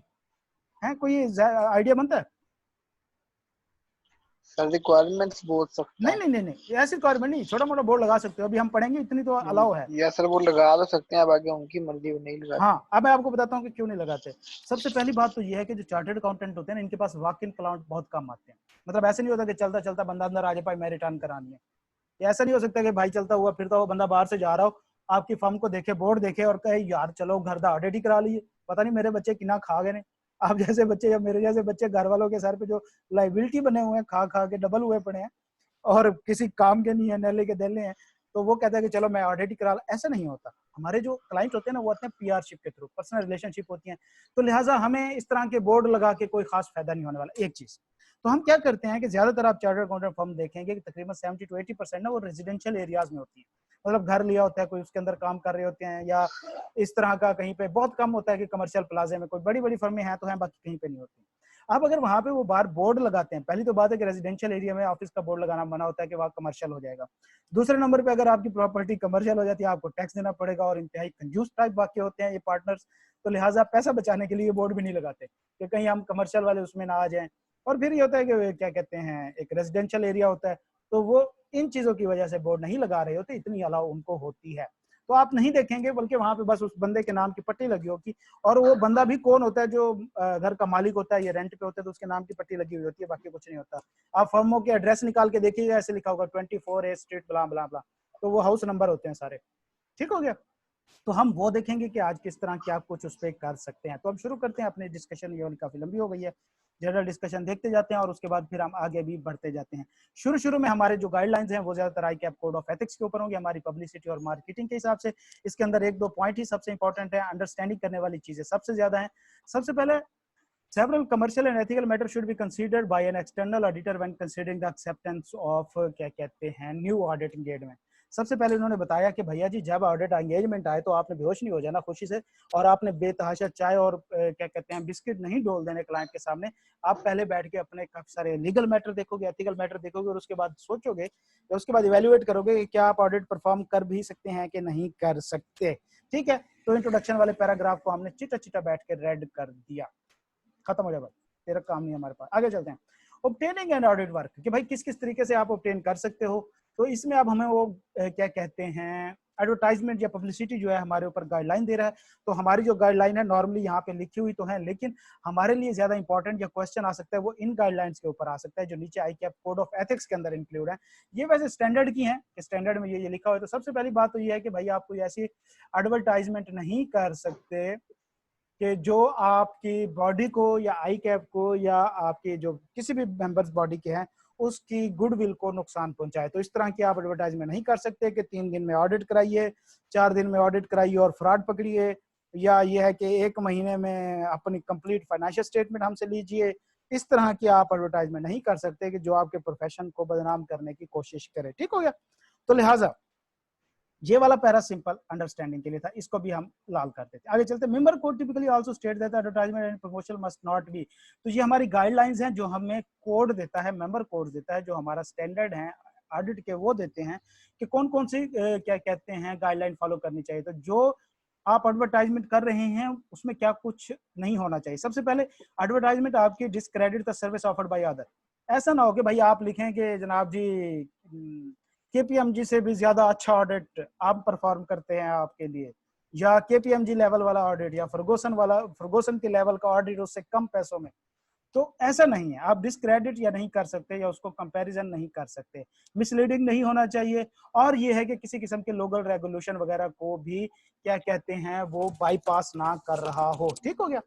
है, कोई आइडिया बनता है? सर रिक्वायरमेंट्स बोल सकते नहीं हैं। नहीं नहीं नहीं, ऐसी रिक्वायरमेंट नहीं, छोटा मोटा बोर्ड लगा सकते हो, अभी हम पढ़ेंगे, इतनी तो अलाउ है। या सर वो लगा तो सकते हैं, अब आगे उनकी मर्जी, वो नहीं लगाते। हाँ, अब मैं आपको बताता हूँ कि क्यों नहीं लगाते। सबसे पहली बात तो ये है कि जो चार्टर्ड अकाउंटेंट होते हैं ना, इनके पास वॉक इन क्लाइंट बहुत कम आते हैं। मतलब ऐसे नहीं होता कि चलता चलता बंदा अंदर आ जाए, भाई मैं रिटर्न करानी है। ऐसा नहीं हो सकता कि भाई चलता हुआ फिरता हुआ बंदा बाहर से जा रहा हो, आपकी फर्म को देखे, बोर्ड देखे और कहे यार चलो घर दा ऑडिट ही करा लिए, पता नहीं मेरे बच्चे कितना खा गए ने। आप जैसे बच्चे या मेरे जैसे बच्चे घर वालों के सर पे जो लाइबिलिटी बने हुए हैं, खा खा के डबल हुए पड़े हैं, और किसी काम के नहीं है, नले के दले हैं, तो वो कहता है कि चलो मैं ऑडिट ही करा। ऐसा नहीं होता। हमारे जो क्लाइंट होते हैं ना, वो आते हैं पीआरशिप के थ्रू, पर्सनल रिलेशनशिप होती है। तो लिहाजा हमें इस तरह के बोर्ड लगा के कोई खास फायदा नहीं होने वाला। एक चीज तो हम क्या करते हैं कि ज्यादातर आप चार्टर्ड अकाउंटेंट फर्म देखेंगे कि तकरीबन 70 to 80% ना वो रेजिडेंशियल एरियाज में होती है। मतलब घर लिया होता है कोई, उसके अंदर काम कर रहे होते हैं, या इस तरह का कहीं पे बहुत कम होता है कि कमर्शियल प्लाजे में कोई बड़ी बड़ी फर्में हैं तो हैं, बाकी कहीं पे नहीं होती। अब अगर वहां पे वो बाहर बोर्ड लगाते हैं, पहली तो बात है कि रेजिडेंशियल एरिया में ऑफिस का बोर्ड लगाना मना होता है कि वहाँ कमर्शियल हो जाएगा। दूसरे नंबर पे अगर आपकी प्रॉपर्टी कमर्शियल हो जाती है, आपको टैक्स देना पड़ेगा, और इंतहाई कंजूस टाइप बाकी होते हैं ये पार्टनर्स। तो लिहाजा पैसा बचाने के लिए बोर्ड भी नहीं लगाते कि कहीं हम कमर्शियल वाले उसमें ना आ जाएं। और फिर ये होता है कि क्या कहते हैं, एक रेजिडेंशियल एरिया होता है, तो वो इन चीजों की वजह से बोर्ड नहीं लगा रहे होते, इतनी अलाउ उनको होती है। तो आप नहीं देखेंगे, बल्कि वहां पे बस उस बंदे के नाम की पट्टी लगी होगी, और वो बंदा भी कौन होता है, जो घर का मालिक होता है, ये रेंट पे होता है, तो उसके नाम की पट्टी लगी हुई होती है, बाकी कुछ नहीं होता। आप फर्मों के एड्रेस निकाल के देखिएगा, ऐसे लिखा होगा 24A स्ट्रीट ब्ला ब्ला ब्ला, तो वो हाउस नंबर होते हैं सारे। ठीक हो गया। तो हम वो देखेंगे कि आज किस तरह की आप कुछ उस पर कर सकते हैं। तो अब शुरू करते हैं अपनी डिस्कशन, ये वाली काफी लंबी हो गई है, जनरल डिस्कशन देखते जाते हैं और उसके बाद फिर हम आगे भी बढ़ते जाते हैं। शुरू शुरू में हमारे जो गाइडलाइंस हैं वो ज्यादातर आई कैप कोड ऑफ एथिक्स के ऊपर होंगे, हमारी पब्लिसिटी और मार्केटिंग के हिसाब से। इसके अंदर 1-2 पॉइंट ही सबसे इंपॉर्टेंट है, अंडरस्टैंडिंग करने वाली चीजें सबसे ज्यादा है। सबसे पहले, several commercial and ethical matters should be considered by an external auditor when considering the acceptance of क्या कहते हैं न्यू ऑडिट एंगेजमेंट। सबसे पहले उन्होंने बताया कि भैया जी जब ऑडिट एंगेजमेंट आए तो आपने बेहोश नहीं हो जाना खुशी से, और आपने बेतहाशा चाय और क्या कहते हैं बिस्किट नहीं डोल देने क्लाइंट के सामने। आप पहले बैठ के अपने काफी सारे लीगल मैटर देखोगे, एथिकल मैटर देखोगे, और उसके बाद सोचोगे, या उसके बाद इवेल्युएट करोगे कि क्या आप ऑडिट परफॉर्म कर भी सकते हैं कि नहीं कर सकते। ठीक है, तो इंट्रोडक्शन वाले पैराग्राफ को हमने चिटा चिटा बैठ के रेड कर दिया, खत्म हो जाए भाई, तेरा काम नहीं हमारे पास। आगे चलते हैं, ऑब्टेनिंग एंड ऑडिट वर्क, कि भाई किस किस तरीके से आप ऑब्टेन कर सकते हो। तो इसमें अब हमें वो क्या कहते हैं एडवर्टाइजमेंट या पब्लिसिटी जो है हमारे ऊपर गाइडलाइन दे रहा है। तो हमारी जो गाइडलाइन है नॉर्मली यहाँ पे लिखी हुई तो है, लेकिन हमारे लिए ज्यादा इंपॉर्टेंट या क्वेश्चन आ सकता है वो इन गाइडलाइंस के ऊपर आ सकता है जो नीचे ICAP कोड ऑफ एथिक्स के अंदर इंक्लूड है। ये वैसे स्टैंडर्ड की है, स्टैंडर्ड में ये लिखा हुआ है। तो सबसे पहली बात तो ये है कि भाई आप कोई ऐसी एडवर्टाइजमेंट नहीं कर सकते कि जो आपकी बॉडी को या ICAP को या आपके जो किसी भी मेंबर्स बॉडी के हैं उसकी गुडविल को नुकसान पहुंचाए। तो इस तरह की आप एडवर्टाइजमेंट नहीं कर सकते कि 3 दिन में ऑडिट कराइए, 4 दिन में ऑडिट कराइए और फ्रॉड पकड़िए, या ये है कि 1 महीने में अपनी कंप्लीट फाइनेंशियल स्टेटमेंट हमसे लीजिए। इस तरह की आप एडवर्टाइजमेंट नहीं कर सकते कि जो आपके प्रोफेशन को बदनाम करने की कोशिश करे। ठीक हो गया, तो लिहाजा ये वाला पैरा सिंपल अंडरस्टैंडिंग के लिए था, इसको भी हम लाल कर देते हैं। आगे चलते, member code typically also state that advertisement and promotion must not B. तो ये हमारी गाइडलाइंस हैं जो हमें कोड देता है, मेंबर कोड देता है, जो हमारा स्टैंडर्ड है ऑडिट के, वो देते हैं कि कौन कौन सी क्या कहते हैं गाइडलाइन फॉलो करनी चाहिए। तो जो आप एडवर्टाइजमेंट कर रहे हैं उसमें क्या कुछ नहीं होना चाहिए। सबसे पहले एडवर्टाइजमेंट आपकी discredit the service offered by other. ऐसा ना हो कि भाई आप लिखें कि जनाब जी KPMG से भी ज्यादा अच्छा ऑडिट आप परफॉर्म करते हैं आपके लिए, या KPMG लेवल वाला ऑडिट, या फर्गूसन के लेवल का ऑडिट उससे कम पैसों में। तो ऐसा नहीं है, आप डिस्क्रेडिट या नहीं कर सकते या उसको कंपैरिजन नहीं कर सकते, मिसलीडिंग नहीं होना चाहिए। और ये है कि किसी किस्म के लोकल रेगुलेशन वगैरह को भी क्या कहते हैं वो बाईपास ना कर रहा हो। ठीक हो गया,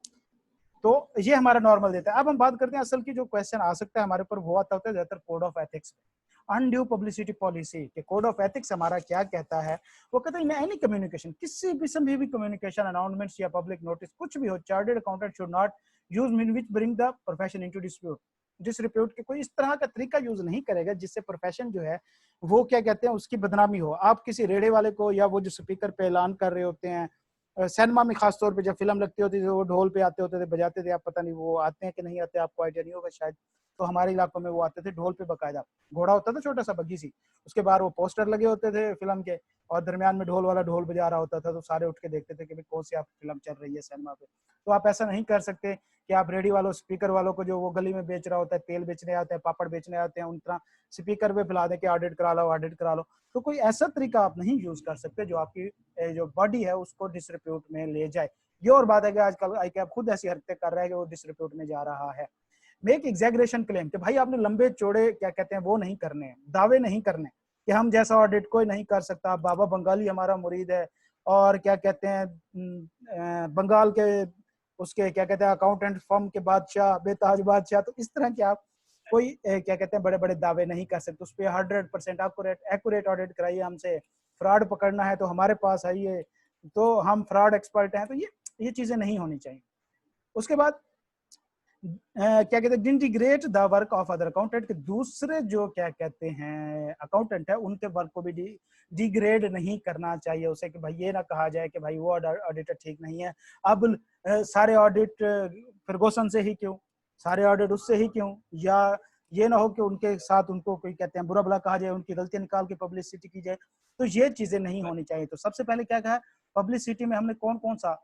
तो ये हमारा नॉर्मल देता है। अब हम बात करते हैं असल की जो क्वेश्चन आ सकता है हमारे ऊपर, वो आता होता है ज्यादातर कोड ऑफ एथिक्स में। अनड्यू पब्लिसिटी पॉलिसी के कोड ऑफ एथिक्स हमारा क्या कहता है, वो कहता है इन एनी कम्युनिकेशन, किसी किस्म भी कम्युनिकेशन, अनाउंसमेंट्स या पब्लिक नोटिस कुछ भी हो, chartered accountant should not use mean which bring the profession into dispute. Disrepute के कोई इस तरह का तरीका यूज नहीं करेगा जिससे प्रोफेशन जो है वो क्या कहते हैं उसकी बदनामी हो। आप किसी रेड़े वाले को या वो जो स्पीकर पे ऐलान कर रहे होते हैं, सिनेमा में खासतौर पे जब फिल्म लगती होती थी वो ढोल पे आते होते थे, बजाते थे, आप पता नहीं वो आते हैं कि नहीं आते, आपको आइडिया नहीं होगा शायद। तो हमारे इलाकों में वो आते थे ढोल पे, बकायदा घोड़ा होता था छोटा सा बग्गी सी, उसके बाहर वो पोस्टर लगे होते थे फिल्म के, और दरमियान में ढोल वाला ढोल बजा रहा होता था, तो सारे उठ के देखते थे कि भाई कौन सी आप फिल्म चल रही है सिनेमा पे। तो आप ऐसा नहीं कर सकते कि आप रेडी वालों स्पीकर वालों को जो वो गली में बेच रहा होता है, तेल बेचने आते हैं, पापड़ बेचने आते हैं, उन तरह स्पीकर पे फैला दे के ऑडिट करा लो, ऑडिट करा लो। तो कोई ऐसा तरीका आप नहीं यूज कर सकते जो आपकी जो बॉडी है उसको डिसरिप्यूट में ले जाए। ये और बात है कि आजकल ICAP खुद ऐसी हरकतें कर रहा है कि वो डिसरिप्यूट में जा रहा है। मेक एग्जैगरेशन क्लेम, कि भाई आपने लंबे चौड़े क्या कहते हैं वो नहीं करने, दावे नहीं करने कि हम जैसा ऑडिट कोई नहीं कर सकता, बाबा बंगाली हमारा मुरीद है, और क्या कहते हैं बंगाल के उसके क्या कहते हैं अकाउंटेंट फर्म के बादशाह, बेताज बादशाह। तो इस तरह के आप कोई क्या कहते हैं बड़े बड़े दावे नहीं कर सकते। उस पर 100% एक्यूरेट ऑडिट कराइए हमसे, फ्रॉड पकड़ना है तो हमारे पास आइए, तो हम फ्रॉड एक्सपर्ट हैं। तो ये चीजें नहीं होनी चाहिए। उसके बाद क्या कहते हैं integrate the work of other accountant, के दूसरे जो क्या कहते हैं अकाउंटेंट है उनके वर्क को भी डिग्रेड नहीं करना चाहिए उसे, कि भाई ये ना कहा जाए कि भाई वो ऑडिटर ठीक नहीं है, अब सारे ऑडिट फर्गूसन से ही क्यों, सारे ऑडिट उससे ही क्यों, या ये ना हो कि उनके साथ उनको कोई कहते हैं बुरा भला कहा जाए, उनकी गलतियां निकाल के पब्लिसिटी की जाए। तो ये चीजें नहीं होनी चाहिए। तो सबसे पहले क्या कहा, पब्लिसिटी में हमने कौन कौन सा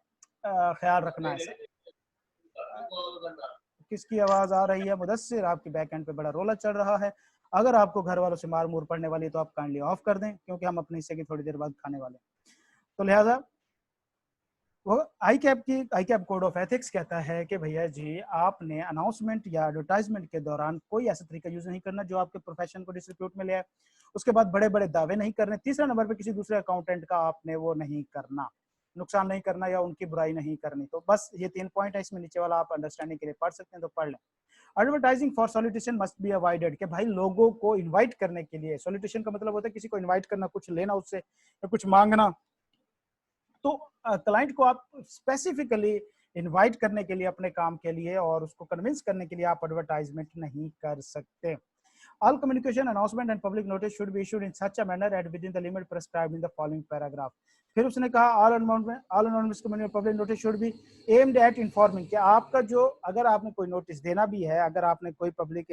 ख्याल रखना है। किसकी आवाज आ रही है मुदस्सिर, आपकी बैक एंड पे बड़ा रोला चल रहा है। अगर आपको घर वालों से मार मूर पड़ने वाली है तो आप काइंडली ऑफ कर दें, क्योंकि हम अपने हिस्से की थोड़ी देर बाद खाने वाले हैं। तो लिहाजा वो ICAP कोड ऑफ एथिक्स कहता है कि भैया जी आपने अनाउंसमेंट या एडवर्टाइजमेंट के दौरान कोई ऐसा तरीका यूज नहीं करना जो आपके प्रोफेशन को डिसरिप्यूट में ले आए। उसके बाद बड़े बड़े दावे नहीं करने। तीसरा नंबर पे किसी दूसरे अकाउंटेंट का आपने वो नहीं करना, नुकसान नहीं करना या उनकी बुराई नहीं करनी। तो बस ये 3 पॉइंट है, इसमें नीचे वाला आप अंडरस्टैंडिंग के लिए पढ़ सकते हैं तो पढ़ लें। Advertising for solicitation must be avoided, कि भाई लोगों को इनवाइट करने के लिए, सॉलिटिशन का मतलब होता है किसी को इनवाइट करना, कुछ लेना उससे या कुछ मांगना। तो क्लाइंट को आप स्पेसिफिकली इनवाइट करने के लिए अपने काम के लिए और उसको कन्विंस करने के लिए आप एडवर्टाइजमेंट नहीं कर सकते। All communication, announcement and public notice should be issued in such a manner and within the limit prescribed in the following paragraph. फिर उसने कहा all anonymous communication public notice should be aimed at informing कि आपका जो अगर आपने कोई notice देना भी है, अगर आपने कोई पब्लिक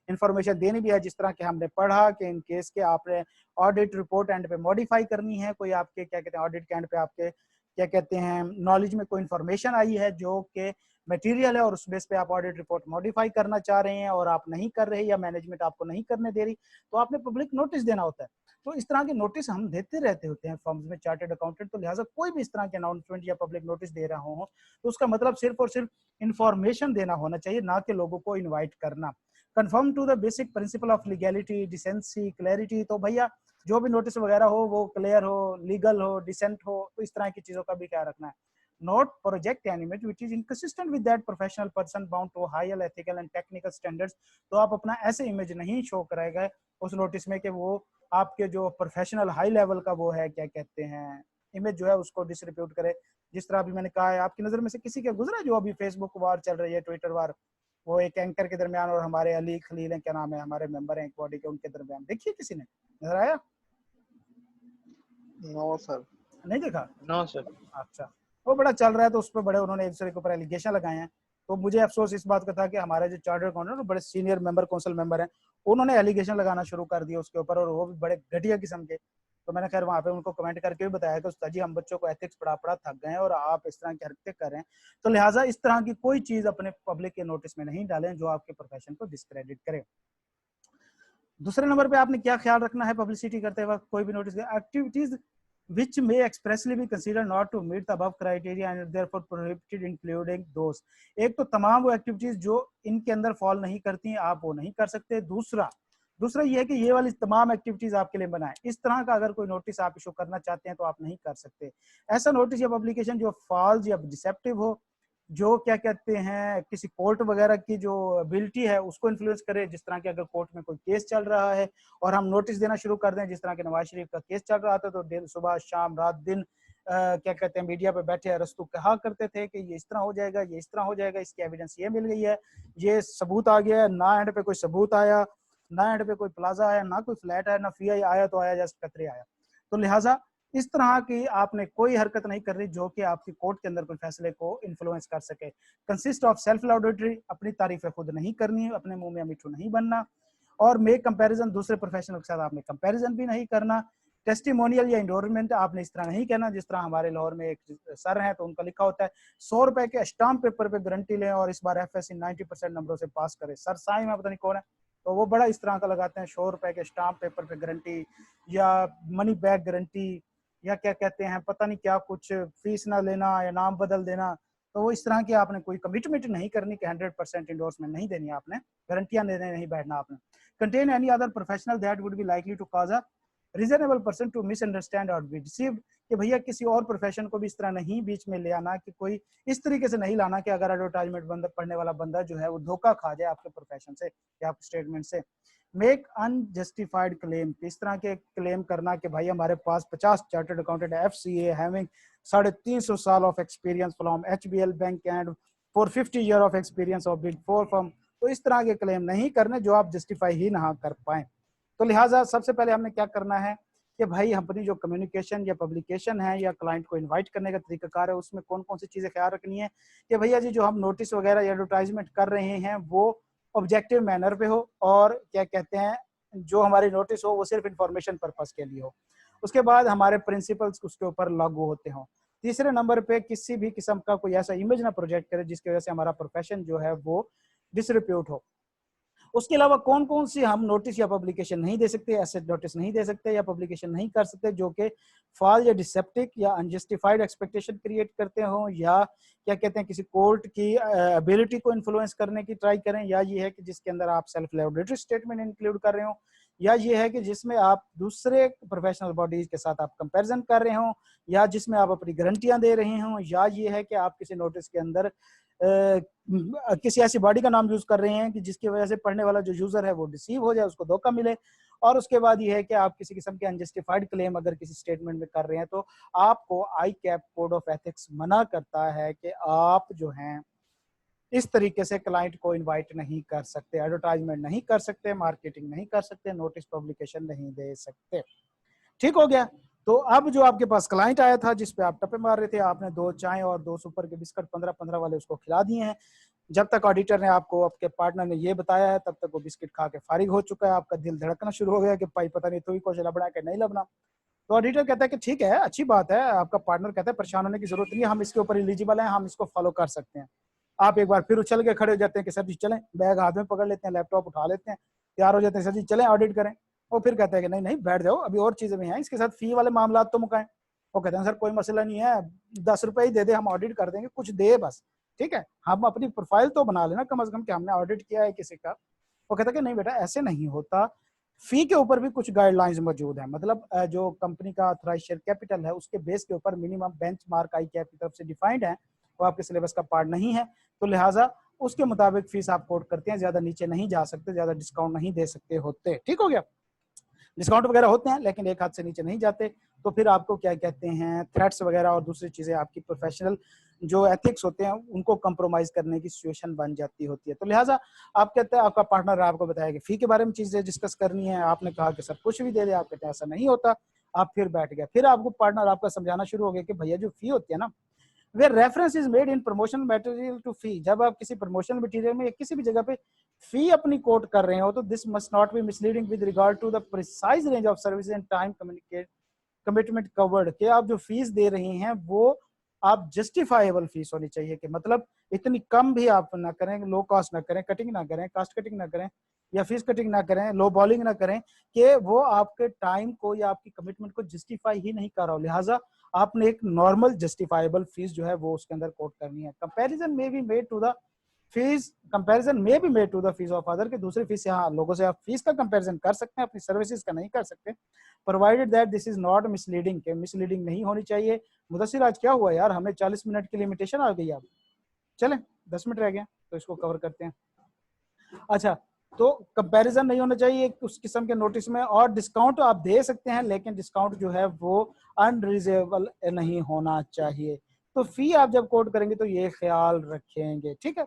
इंफॉर्मेशन देनी भी है, जिस तरह के हमने पढ़ा कि इन केस के आपने ऑडिट रिपोर्ट एंड पे मॉडिफाई करनी है, कोई आपके क्या कहते हैं ऑडिट के एंड पे आपके क्या कहते हैं नॉलेज में कोई इंफॉर्मेशन आई है जो कि मटेरियल है और उस बेस पे आप ऑडिट रिपोर्ट मॉडिफाई करना चाह रहे हैं और आप नहीं कर रहे या मैनेजमेंट आपको नहीं करने दे रही, तो आपने पब्लिक नोटिस देना होता है। तो इस तरह के नोटिस हम देते रहते होते हैं फर्म्स में चार्टर्ड अकाउंटेंट, तो लिहाजा कोई भी इस तरह के अनाउंसमेंट या पब्लिक नोटिस दे रहा हो तो उसका मतलब सिर्फ और सिर्फ इंफॉर्मेशन देना होना चाहिए, ना कि लोगों को इन्वाइट करना। Conform to the basic principle of legality, decency, clarity, तो भैया जो भी नोटिस वगैरह हो वो क्लियर हो, लीगल हो, डिसेंट हो, तो इस तरह की चीजों का भी ख्याल रखना है। Not project an image which is inconsistent with that professional person bound to higher ethical and technical standards। तो आप अपना ऐसे इमेज नहीं शो कराएगा उस नोटिस में कि वो आपके जो प्रोफेशनल हाई लेवल का वो है क्या कहते हैं इमेज जो है उसको डिसरिप्यूट करे। जिस तरह अभी मैंने कहा है, आपकी नजर में से किसी का गुजरा जो अभी फेसबुक वार चल रही है, ट्विटर वार, वो एक एंकर के दरमियान और हमारे अली खलील है, क्या नाम है, हमारे मेंबर हैं एक बॉडी के, उनके दरमियान देखिए किसी ने नजर आया? No sir. नहीं देखा? No sir. अच्छा, वो बड़ा चल रहा है तो उस पर बड़े उन्होंने एक दूसरे के ऊपर एलिगेशन लगाए हैं। तो मुझे अफसोस इस बात का था कि हमारे जो चार्टर्ड अकाउंटेंट बड़े सीनियर मेंबर काउंसिल मेंबर हैं, उन्होंने एलिगेशन लगाना शुरू कर दिया उसके ऊपर, और वो भी बड़े घटिया किस्म के। तो मैंने खैर वहाँ पे उनको कमेंट करके भी बताया कि उस्ताद जी हम बच्चों को एथिक्स पढ़ा पढ़ा थक गए हैं और आप इस तरह की हरकतें कर रहे हैं, तो लिहाजा इस तरह की कोई चीज अपने पब्लिक के नोटिस में नहीं डालें जो आपके प्रोफेशन को डिस्क्रेडिट करे। दूसरे नंबर पे आपने क्या ख्याल रखना है पब्लिसिटी करते वक्त, कोई भी notice, activities which may expressly be considered not to meet the above criteria and therefore prohibited including those। एक तो तमाम वो एक्टिविटीज जो इनके अंदर फॉल नहीं करती हैं आप वो नहीं कर सकते। दूसरा ये है कि ये वाली तमाम एक्टिविटीज आपके लिए बनाए। इस तरह का अगर कोई नोटिस आप इशू करना चाहते हैं तो आप नहीं कर सकते। ऐसा नोटिस या पब्लिकेशन जो फॉल्स या डिसेप्टिव हो, जो क्या कहते हैं किसी कोर्ट वगैरह की जो एबिलिटी है उसको इन्फ्लुएंस करे। जिस तरह के अगर कोर्ट में कोई केस चल रहा है और हम नोटिस देना शुरू कर दें, जिस तरह के नवाज शरीफ का केस चल रहा था तो सुबह शाम रात दिन क्या कहते हैं मीडिया पे बैठे अरस्तु कहा करते थे कि ये इस तरह हो जाएगा, ये इस तरह हो जाएगा, इसकी एविडेंस ये मिल गई है, ये सबूत आ गया है, ना एंड पे कोई सबूत आया, ना एंड पे कोई प्लाजा आया, ना कोई फ्लैट आया, ना फी आया, तो आया जस्ट कतरे आया। तो लिहाजा इस तरह की आपने कोई हरकत नहीं कर रही जो कि आपकी कोर्ट के अंदर कोई फैसले को इन्फ्लुएंस कर सके। कंसिस्ट ऑफ सेल्फ लॉडेटरी, अपनी तारीफें खुद नहीं करनी, अपने मुंह में मिठू नहीं बनना, और मेक कंपैरिजन, दूसरे प्रोफेशनल के साथ आपने कंपैरिजन भी नहीं करना। टेस्टिमोनियल या इंडोर्समेंट आपने इस तरह नहीं कहना, जिस तरह हमारे लाहौर में एक सर हैं तो उनका लिखा होता है 100 रुपए के स्टाम्प पेपर पे गारंटी लें और इस बार एफएससी 90% नंबरों से पास करे। सर साई में पता नहीं कौन है, तो वो बड़ा इस तरह का लगाते हैं 100 रुपए के स्टाम्प पेपर पे गारंटी या मनी बैक गारंटी या क्या कहते हैं पता नहीं क्या कुछ, फीस ना लेना या नाम बदल देना। तो वो इस तरह की आपने कोई कमिटमेंट नहीं करनी कि 100% इंडोर्समेंट नहीं देनी, आपने गारंटियां देने नहीं बैठना आपने। Contain any other professional that would be likely to cause a reasonable person to misunderstand or be deceived, कि भैया किसी और प्रोफेशन को भी इस तरह नहीं बीच में ले आना, कि कोई इस तरीके से नहीं लाना कि अगर एडवर्टाइजमेंट बंदा पढ़ने वाला बंदा जो है वो धोखा खा जाए आपके प्रोफेशन से या आपके स्टेटमेंट से। मेक अनजस्टिफाइड क्लेम, इस तरह के क्लेम करना कि भाई हमारे पास 50 चार्टर्ड अकाउंटेंट FCA हैविंग 350 साल of experience from HBL bank and 450 year of experience of big 4 firm, तो इस तरह के क्लेम नहीं करने जो आप जस्टिफाई ही ना कर पाए। तो लिहाजा सबसे पहले हमने क्या करना है कि भाई अपनी जो कम्युनिकेशन या पब्लिकेशन है या क्लाइंट को इनवाइट करने का तरीकाकार है उसमें कौन कौन सी चीजें ख्याल रखनी है कि भैया जी जो हम नोटिस वगैरह या एडवर्टाइजमेंट कर रहे हैं वो ऑब्जेक्टिव मैनर पे हो और क्या कहते हैं जो हमारी नोटिस हो वो सिर्फ इंफॉर्मेशन पर्पस के लिए हो। उसके बाद हमारे प्रिंसिपल्स उसके ऊपर लागू होते हों। तीसरे नंबर पे किसी भी किस्म का कोई ऐसा इमेज ना प्रोजेक्ट करे जिसकी वजह से हमारा प्रोफेशन जो है वो डिसरिप्यूट हो। उसके अलावा कौन कौन सी हम नोटिस या पब्लिकेशन नहीं दे सकते, ऐसे नोटिस नहीं दे सकते या पब्लिकेशन नहीं कर सकते जो कि फॉल या डिसेप्टिक या अनजस्टिफाइड एक्सपेक्टेशन क्रिएट करते हो, या क्या कहते हैं किसी कोर्ट की एबिलिटी को इन्फ्लुएंस करने की ट्राई करें, या ये है कि जिसके अंदर आप सेल्फ लॉडेटरी स्टेटमेंट इंक्लूड कर रहे हो, या ये है कि जिसमें आप दूसरे प्रोफेशनल बॉडीज के साथ आप कंपैरिजन कर रहे हो, या जिसमें आप अपनी गारंटियां दे रहे हो, या ये है कि आप किसी नोटिस के अंदर किसी ऐसी बॉडी का नाम यूज कर रहे हैं कि जिसकी वजह से पढ़ने वाला जो यूजर है वो डिसीव हो जाए, उसको धोखा मिले। और उसके बाद ये है कि आप किसी किस्म के अनजस्टिफाइड क्लेम अगर किसी स्टेटमेंट में कर रहे हैं तो आपको आई कैप कोड ऑफ एथिक्स मना करता है कि आप जो हैं इस तरीके से क्लाइंट को इनवाइट नहीं कर सकते, एडवर्टाइजमेंट नहीं कर सकते, मार्केटिंग नहीं कर सकते, नोटिस पब्लिकेशन नहीं दे सकते। ठीक हो गया। तो अब जो आपके पास क्लाइंट आया था जिस पे आप टप्पे मार रहे थे, आपने 2 चाय और 2 सुपर के बिस्किट 15-15 वाले उसको खिला दिए हैं। जब तक ऑडिटर ने आपको, आपके पार्टनर ने ये बताया है, तब तक वो बिस्किट खा के फारिग हो चुका है। आपका दिल धड़कना शुरू हो गया कि भाई पता नहीं तू ही कुछ लबड़ा के नहीं लबना। तो ऑडिटर कहता है कि ठीक है, अच्छी बात है। आपका पार्टनर कहता है परेशान होने की जरूरत नहीं है, हम इसके ऊपर एलिजिबल हैं, हम इसको फॉलो कर सकते हैं। आप एक बार फिर उछल के खड़े हो जाते हैं कि सर जी चलें, बैग हाथ में पकड़ लेते हैं, लैपटॉप उठा लेते हैं, तैयार हो जाते हैं, सर जी चलें ऑडिट करें। वो फिर कहते हैं कि नहीं नहीं बैठ जाओ, अभी और चीजें भी हैं, इसके साथ फी वाले मामला तो मुकाएं। वो कहते हैं सर कोई मसला नहीं है, 10 रुपए ही दे दे, हम ऑडिट कर देंगे, कुछ दे बस, ठीक है, हम अपनी प्रोफाइल तो बना लेना कम से कम कि हमने ऑडिट किया है किसी का। वो कहता है कि नहीं बेटा ऐसे नहीं होता, फी के ऊपर भी कुछ गाइडलाइंस मौजूद है। मतलब जो कंपनी का ऑथराइज शेयर कैपिटल है उसके बेस के ऊपर मिनिमम बेंचमार्क आईकैप की तरफ से डिफाइंड है, वो आपके सिलेबस का पार्ट नहीं है, तो लिहाजा उसके मुताबिक फीस आप कोट करते हैं, ज्यादा नीचे नहीं जा सकते, ज्यादा डिस्काउंट नहीं दे सकते होते। ठीक हो गया, डिस्काउंट वगैरह होते हैं लेकिन एक हाथ से नीचे नहीं जाते। तो फिर आपको क्या कहते हैं, थ्रेट्स वगैरह और दूसरी चीजें, आपकी प्रोफेशनल जो एथिक्स होते हैं उनको कंप्रोमाइज करने की सिचुएशन बन जाती होती है। तो लिहाजा आप कहते हैं, आपका पार्टनर आपको बताया कि फी के बारे में चीजें डिस्कस करनी है, आपने कहा कि सब कुछ भी दे दे, आप कहते हैं ऐसा नहीं होता। आप फिर बैठ गए, फिर आपको पार्टनर आपका समझाना शुरू हो गया कि भैया जो फी होती है ना, where reference is made in promotional material to fee, जब आप किसी प्रमोशनल मटेरियल में किसी भी जगह पे फी अपनी कोट कर रहे हो तो this must not be misleading with regard to the precise range of service and time commitment covered, कि आप जो फीस दे रही हैं वो आप जस्टिफाइबल फीस होनी चाहिए, कि मतलब इतनी कम भी आप ना करें, लो कॉस्ट ना करें, कटिंग ना करें, कास्ट कटिंग ना करें, या फीस कटिंग ना करें, लो बॉलिंग ना करें, कि वो आपके टाइम को या आपकी कमिटमेंट को जस्टिफाई ही नहीं कर रहा हो। लिहाजा आपने एक नॉर्मल जस्टिफाइबल फीस जो है वो उसके अंदर कोट करनी है। कंपैरिजन में be made to the fees, comparison में be made to the fees of other, के दूसरी फीस, यहाँ लोगों से आप फीस का कंपैरिजन कर सकते हैं, अपनी सर्विसेज का नहीं कर सकते, provided that this is not misleading, के मिसलीडिंग नहीं होनी चाहिए। मुदस्सिर आज क्या हुआ यार, हमें 40 मिनट की लिमिटेशन आ गई, अब चलें 10 मिनट रह गए तो इसको कवर करते हैं। अच्छा, तो कंपैरिजन नहीं होना चाहिए उस किस्म के नोटिस में, और डिस्काउंट आप दे सकते हैं लेकिन डिस्काउंट जो है वो अनरिजनेबल नहीं होना चाहिए। तो फी आप जब कोट करेंगे तो ये ख्याल रखेंगे। ठीक है,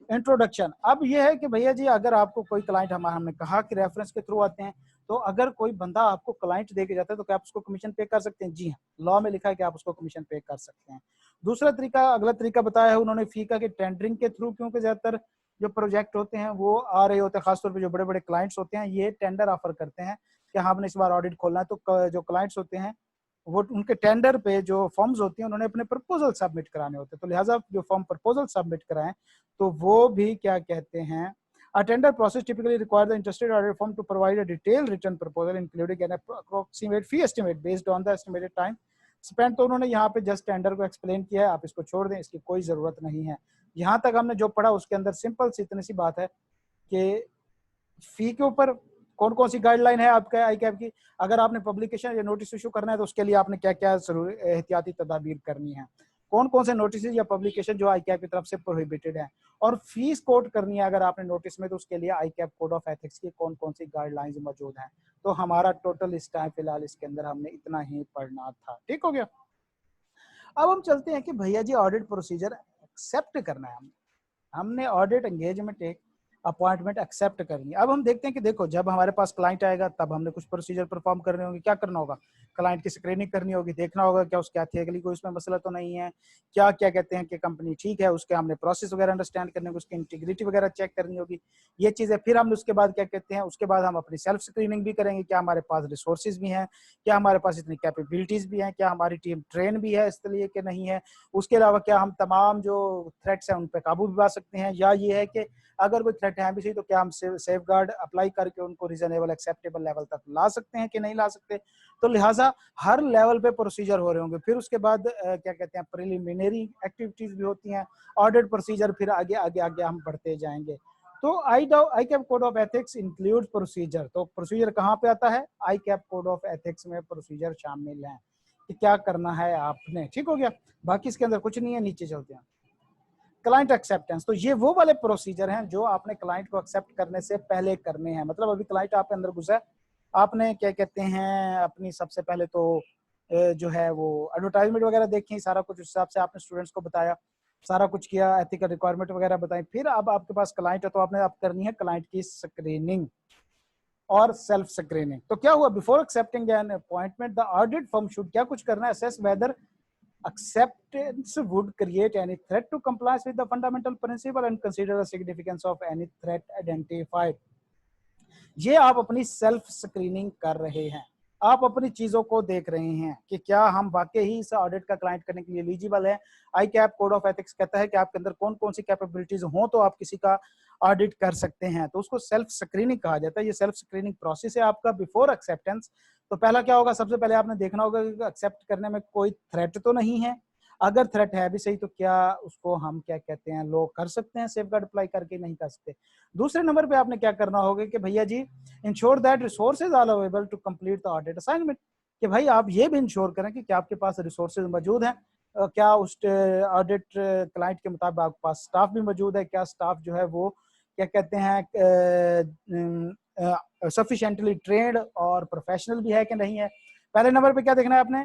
इंट्रोडक्शन। अब ये है कि भैया जी अगर आपको कोई क्लाइंट, हमने कहा कि रेफरेंस के थ्रू आते हैं, तो अगर कोई बंदा आपको क्लाइंट दे के जाता है तो क्या आप उसको कमीशन पे कर सकते हैं? जी हाँ, लॉ में लिखा है कि आप उसको कमीशन पे कर सकते हैं। दूसरा तरीका, अगला तरीका बताया है उन्होंने फी का, कि टेंडरिंग के थ्रू, क्योंकि ज्यादातर जो प्रोजेक्ट होते हैं वो आ रहे होते हैं, खासतौर पर जो बड़े बड़े क्लाइंट्स होते हैं ये टेंडर ऑफर करते हैं कि हाँ हमने इस बार ऑडिट खोलना है, तो जो क्लाइंट्स होते हैं वो उनके टेंडर पे जो फॉर्म्स होती हैं उन्होंने अपने प्रपोजल सबमिट कराने होते हैं, तो लिहाजा जो फॉर्म प्रपोजल सबमिट कराएं तो वो भी क्या कहते हैं, a tender process typically requires the interested audit firm to provide a detailed written proposal including an approximate fee estimate based on the estimated time spent। तो उन्होंने यहाँ पे जस्ट टेंडर को एक्सप्लेन किया है, आप इसको छोड़ दें, इसकी कोई जरूरत नहीं है। यहाँ तक हमने जो पढ़ा उसके अंदर सिंपल सी इतनी सी बात है कि फी के ऊपर कौन कौन सी गाइडलाइन है आपका आईकैप की, अगर आपने पब्लिकेशन या नोटिस इशू करना है तो उसके लिए आपने क्या क्या जरूरी एहतियाती तदाबीर करनी है, कौन कौन से नोटिस या पब्लिकेशन जो आईकैप की तरफ से प्रोहिबिटेड है, और फीस कोट करनी है अगर आपने नोटिस में तो उसके लिए आईकैप कोड ऑफ एथिक्स की कौन कौन सी गाइडलाइंस मौजूद हैं। तो हमारा टोटल इस टाइम फिलहाल इसके अंदर हमने इतना ही पढ़ना था। ठीक हो गया, अब हम चलते हैं कि भैया जी ऑडिट प्रोसीजर एक्सेप्ट करना है, हमने ऑडिट एंगेजमेंट एक अपॉइंटमेंट एक्सेप्ट करनी है। अब हम देखते हैं कि देखो जब हमारे पास क्लाइंट आएगा तब हमने कुछ प्रोसीजर परफॉर्म करने होंगे। क्या करना होगा, क्लाइंट की स्क्रीनिंग करनी होगी, देखना होगा क्या उसके एथिकली कोई उसमें मसला तो नहीं है, क्या क्या कहते हैं कि कंपनी ठीक है, उसके हमने प्रोसेस वगैरह अंडरस्टैंड करने होगी, उसकी इंटीग्रिटी वगैरह चेक करनी होगी, ये चीजें। फिर हम उसके बाद क्या कहते हैं, उसके बाद हम अपनी सेल्फ स्क्रीनिंग भी करेंगे, क्या हमारे पास रिसोर्सेज भी हैं, क्या हमारे पास इतनी कैपेबिलिटीज भी हैं, क्या हमारी टीम ट्रेन भी है इस लिए कि नहीं है, उसके अलावा क्या हम तमाम जो थ्रेट्स हैं उन पर काबू भी पा सकते हैं, या ये है कि अगर कोई थ्रेट है भी सही तो क्या हम सेफ गार्ड अप्लाई करके उनको रीजनेबल एक्सेप्टेबल लेवल तक ला सकते हैं कि नहीं ला सकते। तो लिहाजा हर लेवल पे प्रोसीजर हो रहे होंगे। फिर उसके बाद क्या कहते हैं, प्रिलिमिनरी एक्टिविटीज भी होती हैं, ऑडिट प्रोसीजर, फिर आगे आगे आगे हम बढ़ते जाएंगे। तो ICAP code of ethics include procedure, तो प्रोसीजर कहाँ पे आता है, आईकैप कोड ऑफ एथिक्स में प्रोसीजर शामिल है कि क्या करना है आपने। ठीक हो गया, बाकी इसके अंदर कुछ नहीं है। नीचे चलते हैं, क्लाइंट एक्सेप्टेंस। तो ये वो वाले प्रोसीजर हैं जो आपने क्लाइंट को एक्सेप्ट करने से पहले करने हैं। मतलब अभी क्लाइंट आपके अंदर घुसा है, आपने क्या कहते हैं अपनी सबसे पहले तो जो है वो एडवर्टाइजमेंट वगैरह देखी, सारा कुछ उस हिसाब से आपने स्टूडेंट्स को बताया। सारा कुछ किया, एथिकल रिक्वायरमेंट वगैरह बताई, फिर अब आपके पास क्लाइंट है तो आपने आप करनी है क्लाइंट की स्क्रीनिंग और सेल्फ स्क्रीनिंग। तो क्या हुआ, before accepting an appointment the audit firm should क्या कुछ करना है, assess whether acceptance would create any threat to compliance with the fundamental principle and consider the significance of any threat identified। ये आप अपनी सेल्फ स्क्रीनिंग कर रहे हैं, आप अपनी चीजों को देख रहे हैं कि क्या हम वाकई ही इस ऑडिट का क्लाइंट करने के लिए एलिजिबल है। आई कैप कोड ऑफ एथिक्स कहता है कि आपके अंदर कौन कौन सी कैपेबिलिटीज हो तो आप किसी का ऑडिट कर सकते हैं, तो उसको सेल्फ स्क्रीनिंग कहा जाता है। ये सेल्फ स्क्रीनिंग प्रोसेस है आपका बिफोर एक्सेप्टेंस। तो पहला क्या होगा, सबसे पहले आपने देखना होगा कि एक्सेप्ट करने में कोई थ्रेट तो नहीं है, अगर थ्रेट है भी सही तो क्या उसको हम क्या कहते हैं लो कर सकते हैं, सेफगार्ड अप्लाई करके नहीं कर सकते। दूसरे नंबर पे आपने क्या करना होगा कि भैया जी ensure that resources are available to complete the audit assignment, कि भाई आप ये भी इंश्योर करें कि क्या आपके पास रिसोर्सेज मौजूद हैं, क्या उस ऑडिट क्लाइंट के मुताबिक आपके पास स्टाफ भी मौजूद है, क्या स्टाफ जो है वो क्या कहते हैं सफिशिएंटली ट्रेंड और प्रोफेशनल भी है कि नहीं है। पहले नंबर पे क्या देखना है आपने,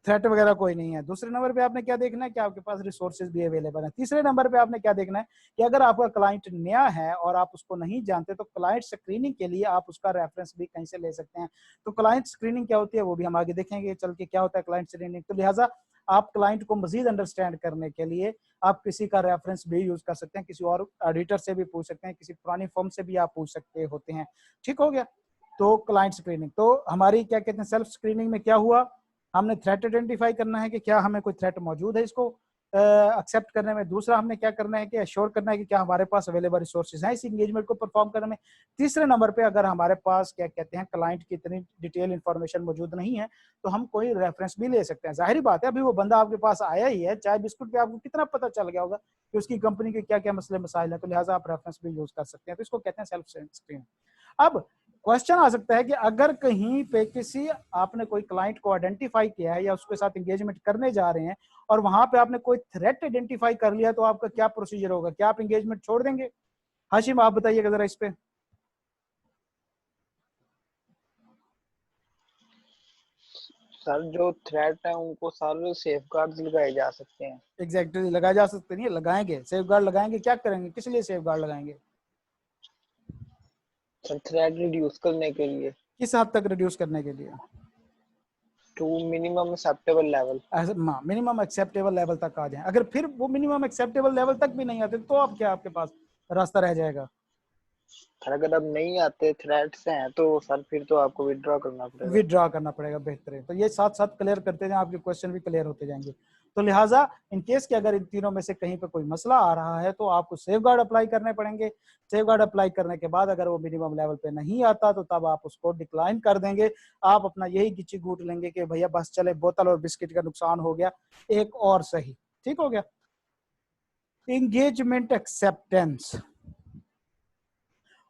थ्रेट वगैरह कोई नहीं है। दूसरे नंबर पे आपने क्या देखना है कि आपके पास रिसोर्सेज भी अवेलेबल है। तीसरे नंबर पे आपने क्या देखना है कि अगर आपका क्लाइंट नया है और आप उसको नहीं जानते तो क्लाइंट स्क्रीनिंग के लिए आप उसका रेफरेंस भी कहीं से ले सकते हैं। तो क्लाइंट स्क्रीनिंग क्या होती है वो भी हम आगे देखेंगे चल के क्या होता है क्लाइंट स्क्रीनिंग। तो लिहाजा आप क्लाइंट को मजीद अंडरस्टैंड करने के लिए आप किसी का रेफरेंस भी यूज कर सकते हैं, किसी और ऑडिटर से भी पूछ सकते हैं, किसी पुरानी फर्म से भी आप पूछ सकते होते हैं। ठीक हो गया। तो क्लाइंट स्क्रीनिंग, तो हमारी क्या कहते हैं सेल्फ स्क्रीनिंग में क्या हुआ, हमने थ्रेट आइडेंटिफाई करना है कि क्या हमें कोई थ्रेट मौजूद है इसको एक्सेप्ट करने में। दूसरा हमने क्या करना है कि एश्योर करना है कि क्या हमारे पास अवेलेबल रिसोर्सेज हैं इस एंगेजमेंट को परफॉर्म करने में। तीसरे नंबर पे अगर हमारे पास क्या कहते हैं क्लाइंट की इतनी डिटेल इंफॉर्मेशन मौजूद नहीं है तो हम कोई रेफरेंस भी ले सकते हैं। जाहिर बात है अभी वो बंदा आपके पास आया ही है, चाय बिस्कुट पे आपको कितना पता चल गया होगा कि उसकी कंपनी के क्या क्या मसले मसाइल हैं, तो लिहाजा आप रेफरेंस भी यूज कर सकते हैं। तो इसको कहते हैं सेल्फ स्क्रीनिंग। अब क्वेश्चन आ सकता है कि अगर कहीं पे किसी आपने कोई क्लाइंट को आइडेंटिफाई किया है या उसके साथ एंगेजमेंट करने जा रहे हैं और वहां पे आपने कोई थ्रेट आइडेंटिफाई कर लिया तो आपका क्या प्रोसीजर होगा, क्या आप एंगेजमेंट छोड़ देंगे? हाशिम आप बताइएगा जरा इस पे। सर जो थ्रेट है उनको सारे सेफगार्ड्स लगाए जा सकते हैं। एग्जैक्टली लगाए जा सकते नहीं, लगाएंगे सेफगार्ड लगाएंगे। क्या करेंगे, किस लिए सेफगार्ड लगाएंगे? सर थ्रेट रिड्यूस करने के लिए। किस हद तक रिड्यूस करने के लिए? To minimum acceptable level. Minimum acceptable level तक आ जाए। अगर फिर वो मिनिमम एक्सेप्टेबल लेवल तक भी नहीं आते तो अब क्या आपके पास रास्ता रह जाएगा? अगर अब नहीं आते थ्रेट्स हैं तो सर फिर तो आपको विड्रॉ करना पड़ेगा। विड्रॉ करना पड़ेगा, बेहतर है। तो ये साथ साथ क्लियर करते जाएं, आपके क्वेश्चन भी क्लियर होते जाएंगे। तो लिहाजा इन केस कि अगर इन तीनों में से कहीं पे कोई मसला आ रहा है तो आपको सेफगार्ड अप्लाई करने पड़ेंगे। सेफगार्ड अप्लाई करने के बाद अगर वो मिनिमम लेवल पे नहीं आता तो तब आप उसको डिक्लाइन कर देंगे। आप अपना यही गिच्ची घूट लेंगे कि भैया बस चले, बोतल और बिस्किट का नुकसान हो गया, एक और सही। ठीक हो गया। एंगेजमेंट एक्सेप्टेंस,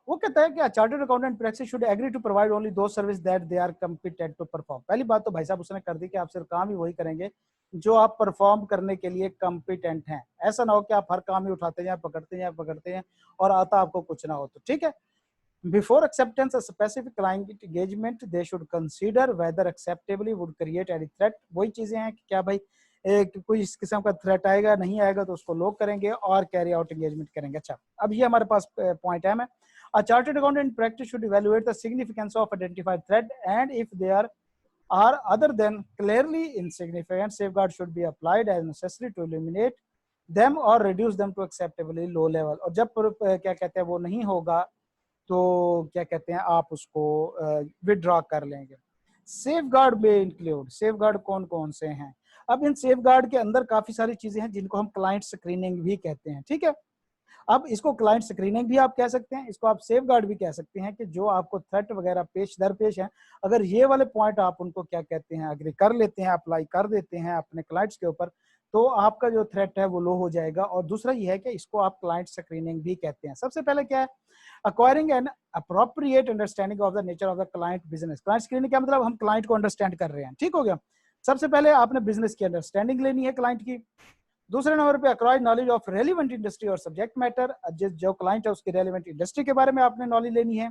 वो कहता है कि chartered accountant practice should agree to provide only those service that they are competent to perform. पहली बात तो भाई साहब उसने कर दी कि आप सिर्फ काम ही वही करेंगे जो आप परफॉर्म करने के लिए कॉम्पिटेंट हैं। ऐसा ना हो कि आप हर काम ही उठाते जाए, पकड़ते हैं और आता आपको कुछ ना हो। तो ठीक है, before acceptance of specific client engagement they should consider whether acceptably would create any threat. वही चीजें हैं कि क्या भाई कोई इस किस्म का थ्रेट आएगा, नहीं आएगा तो उसको लोग करेंगे और कैरी आउट एंगेजमेंट करेंगे। अच्छा, अब ये हमारे पास पॉइंट है। मैं A chartered accountant in practice should evaluate the significance of identified threat, and if they are other than clearly insignificant, safeguards should be applied as necessary to eliminate them or reduce them to acceptably low level। और जब क्या कहते हैं वो नहीं होगा तो क्या कहते हैं आप उसको विड्रॉ कर लेंगे। सेफगार्ड में इंक्लूड, सेफगार्ड कौन कौन से हैं? अब इन सेफगार्ड के अंदर काफी सारी चीजें हैं जिनको हम क्लाइंट स्क्रीनिंग भी कहते हैं। ठीक है, अब इसको क्लाइंट स्क्रीनिंग भी आप कह सकते हैं, इसको आप सेफगार्ड भी कह सकते हैं कि जो आपको थ्रेट वगैरह पेश दर पेश है, अगर ये वाले पॉइंट आप उनको क्या कहते हैं अग्री कर लेते हैं, अप्लाई कर देते हैं अपने क्लाइंट्स के ऊपर, तो आपका जो थ्रेट है वो लो हो जाएगा। और दूसरा ये है कि इसको आप क्लाइंट स्क्रीनिंग भी कहते हैं। सबसे पहले क्या है, acquiring an appropriate understanding of the nature of the client business. Client screening क्या मतलब, हम क्लाइंट को अंडरस्टैंड कर रहे हैं। ठीक हो गया। सबसे पहले आपने बिजनेस की अंडरस्टैंडिंग लेनी है क्लाइंट की। दूसरे नंबर पे acquired knowledge of relevant industry और सब्जेक्ट मैटर, जो क्लाइंट है उसकी रेलिवेंट इंडस्ट्री के बारे में आपने नॉलेज लेनी है।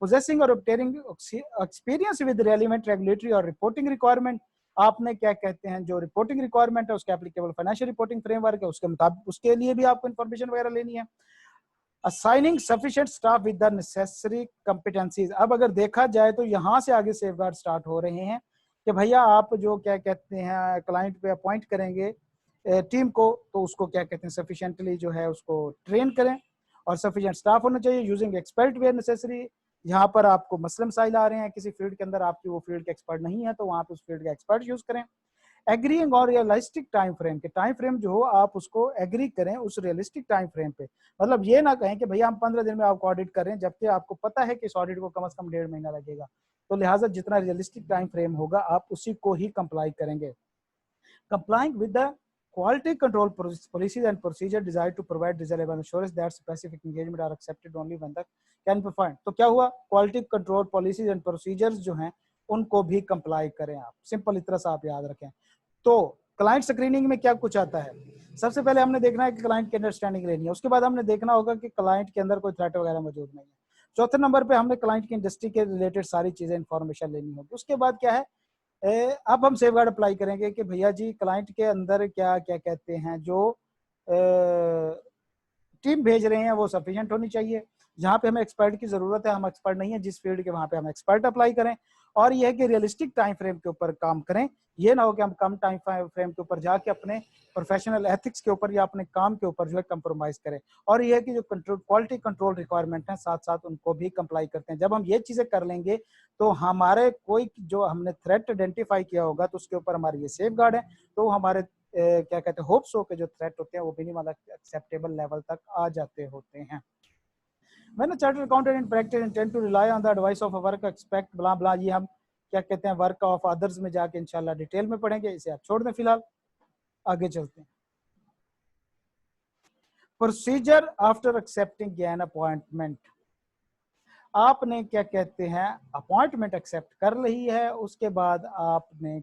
पोजेसिंग और obtaining experience with relevant regulatory और रिपोर्टिंग रिक्वायरमेंट, आपने क्या कहते हैं जो रिपोर्टिंग रिक्वायरमेंट है उसके एप्लीकेबल फाइनेंशियल रिपोर्टिंग फ्रेमवर्क है उसके मुताबिक उसके लिए भी आपको इन्फॉर्मेशन वगैरह लेनी है। Assigning sufficient staff with the necessary कंपिटेंसीज। अब अगर देखा जाए तो यहाँ से आगे सेफगार्ड स्टार्ट हो रहे हैं कि भैया आप जो क्या कहते हैं क्लाइंट पे अपॉइंट करेंगे टीम को, तो उसको क्या कहते हैं सफिशिएंटली जो है उसको ट्रेन करें और सफिशिएंट स्टाफ होना चाहिए। Using expert where necessary. यहाँ पर आपको मसले मसाइल आ रहे हैं किसी फील्ड के अंदर, आपकी वो फील्ड के एक्सपर्ट नहीं है, तो वहाँ पे उस फील्ड का एक्सपर्ट यूज करें। एग्रीइंग और रियलिस्टिक टाइम फ्रेम के टाइम फ्रेम जो हो आप उसको एग्री करें उस रियलिस्टिक टाइम फ्रेम पे। मतलब ये ना कहें कि भैया हम 15 दिन में आपको ऑडिट कर रहे हैं, जबकि आपको पता है कि इस ऑडिट को कम से कम 1.5 महीना लगेगा। तो लिहाजा जितना रियलिस्टिक टाइम फ्रेम होगा आप उसी को ही कंप्लाई करेंगे। Complying with the quality control policies and procedure designed to provide reliable assurance that specific engagement are accepted only when the can be found। तो क्या हुआ, quality control policies and procedures जो हैं उनको भी कंप्लाई करें आप। सिंपल इतना सा आप याद रखें। तो क्लाइंट स्क्रीनिंग में क्या कुछ आता है, सबसे पहले हमने देखना है कि क्लाइंट की अंडरस्टैंडिंग लेनी है, उसके बाद हमने देखना होगा कि क्लाइंट के अंदर कोई थ्रेट वगैरह मौजूद नहीं है। चौथे नंबर पे हमने क्लाइंट की इंडस्ट्री के रिलेटेड सारी चीजें इंफॉर्मेशन लेनी होगी। उसके बाद क्या है, अब हम सेफगार्ड अप्लाई करेंगे कि भैया जी क्लाइंट के अंदर क्या क्या कहते हैं जो टीम भेज रहे हैं वो सफिशिएंट होनी चाहिए। जहाँ पे हमें एक्सपर्ट की जरूरत है, हम एक्सपर्ट नहीं है जिस फील्ड के, वहां पे हम एक्सपर्ट अप्लाई करें। और यह है कि रियलिस्टिक टाइम फ्रेम के ऊपर काम करें। ये ना हो कि हम कम टाइम फ्रेम के ऊपर जाके अपने प्रोफेशनल एथिक्स के ऊपर या अपने काम के ऊपर जो है कंप्रोमाइज करें। और ये है कि जो कंट्रोल क्वालिटी कंट्रोल रिक्वायरमेंट है साथ साथ उनको भी कंप्लाई करते हैं। जब हम ये चीजें कर लेंगे तो हमारे कोई जो हमने थ्रेट आइडेंटिफाई किया होगा तो उसके ऊपर हमारी ये सेफ गार्ड है, तो हमारे क्या कहते हैं होप्स हो के जो थ्रेट होते हैं वो मिनिमल एक्सेप्टेबल लेवल तक आ जाते होते हैं। When a chartered accountant in practice intend to rely on the advice of a work expect blah blah, ये हम क्या कहते हैं वर्क ऑफ अदर्स में जाके इंशाल्लाह डिटेल में पढ़ेंगे, इसे आप छोड़ दें फिलहाल, आगे चलते हैं। Procedure after accepting an appointment. आपने क्या कहते हैं अपॉइंटमेंट एक्सेप्ट कर ली है, उसके बाद आपने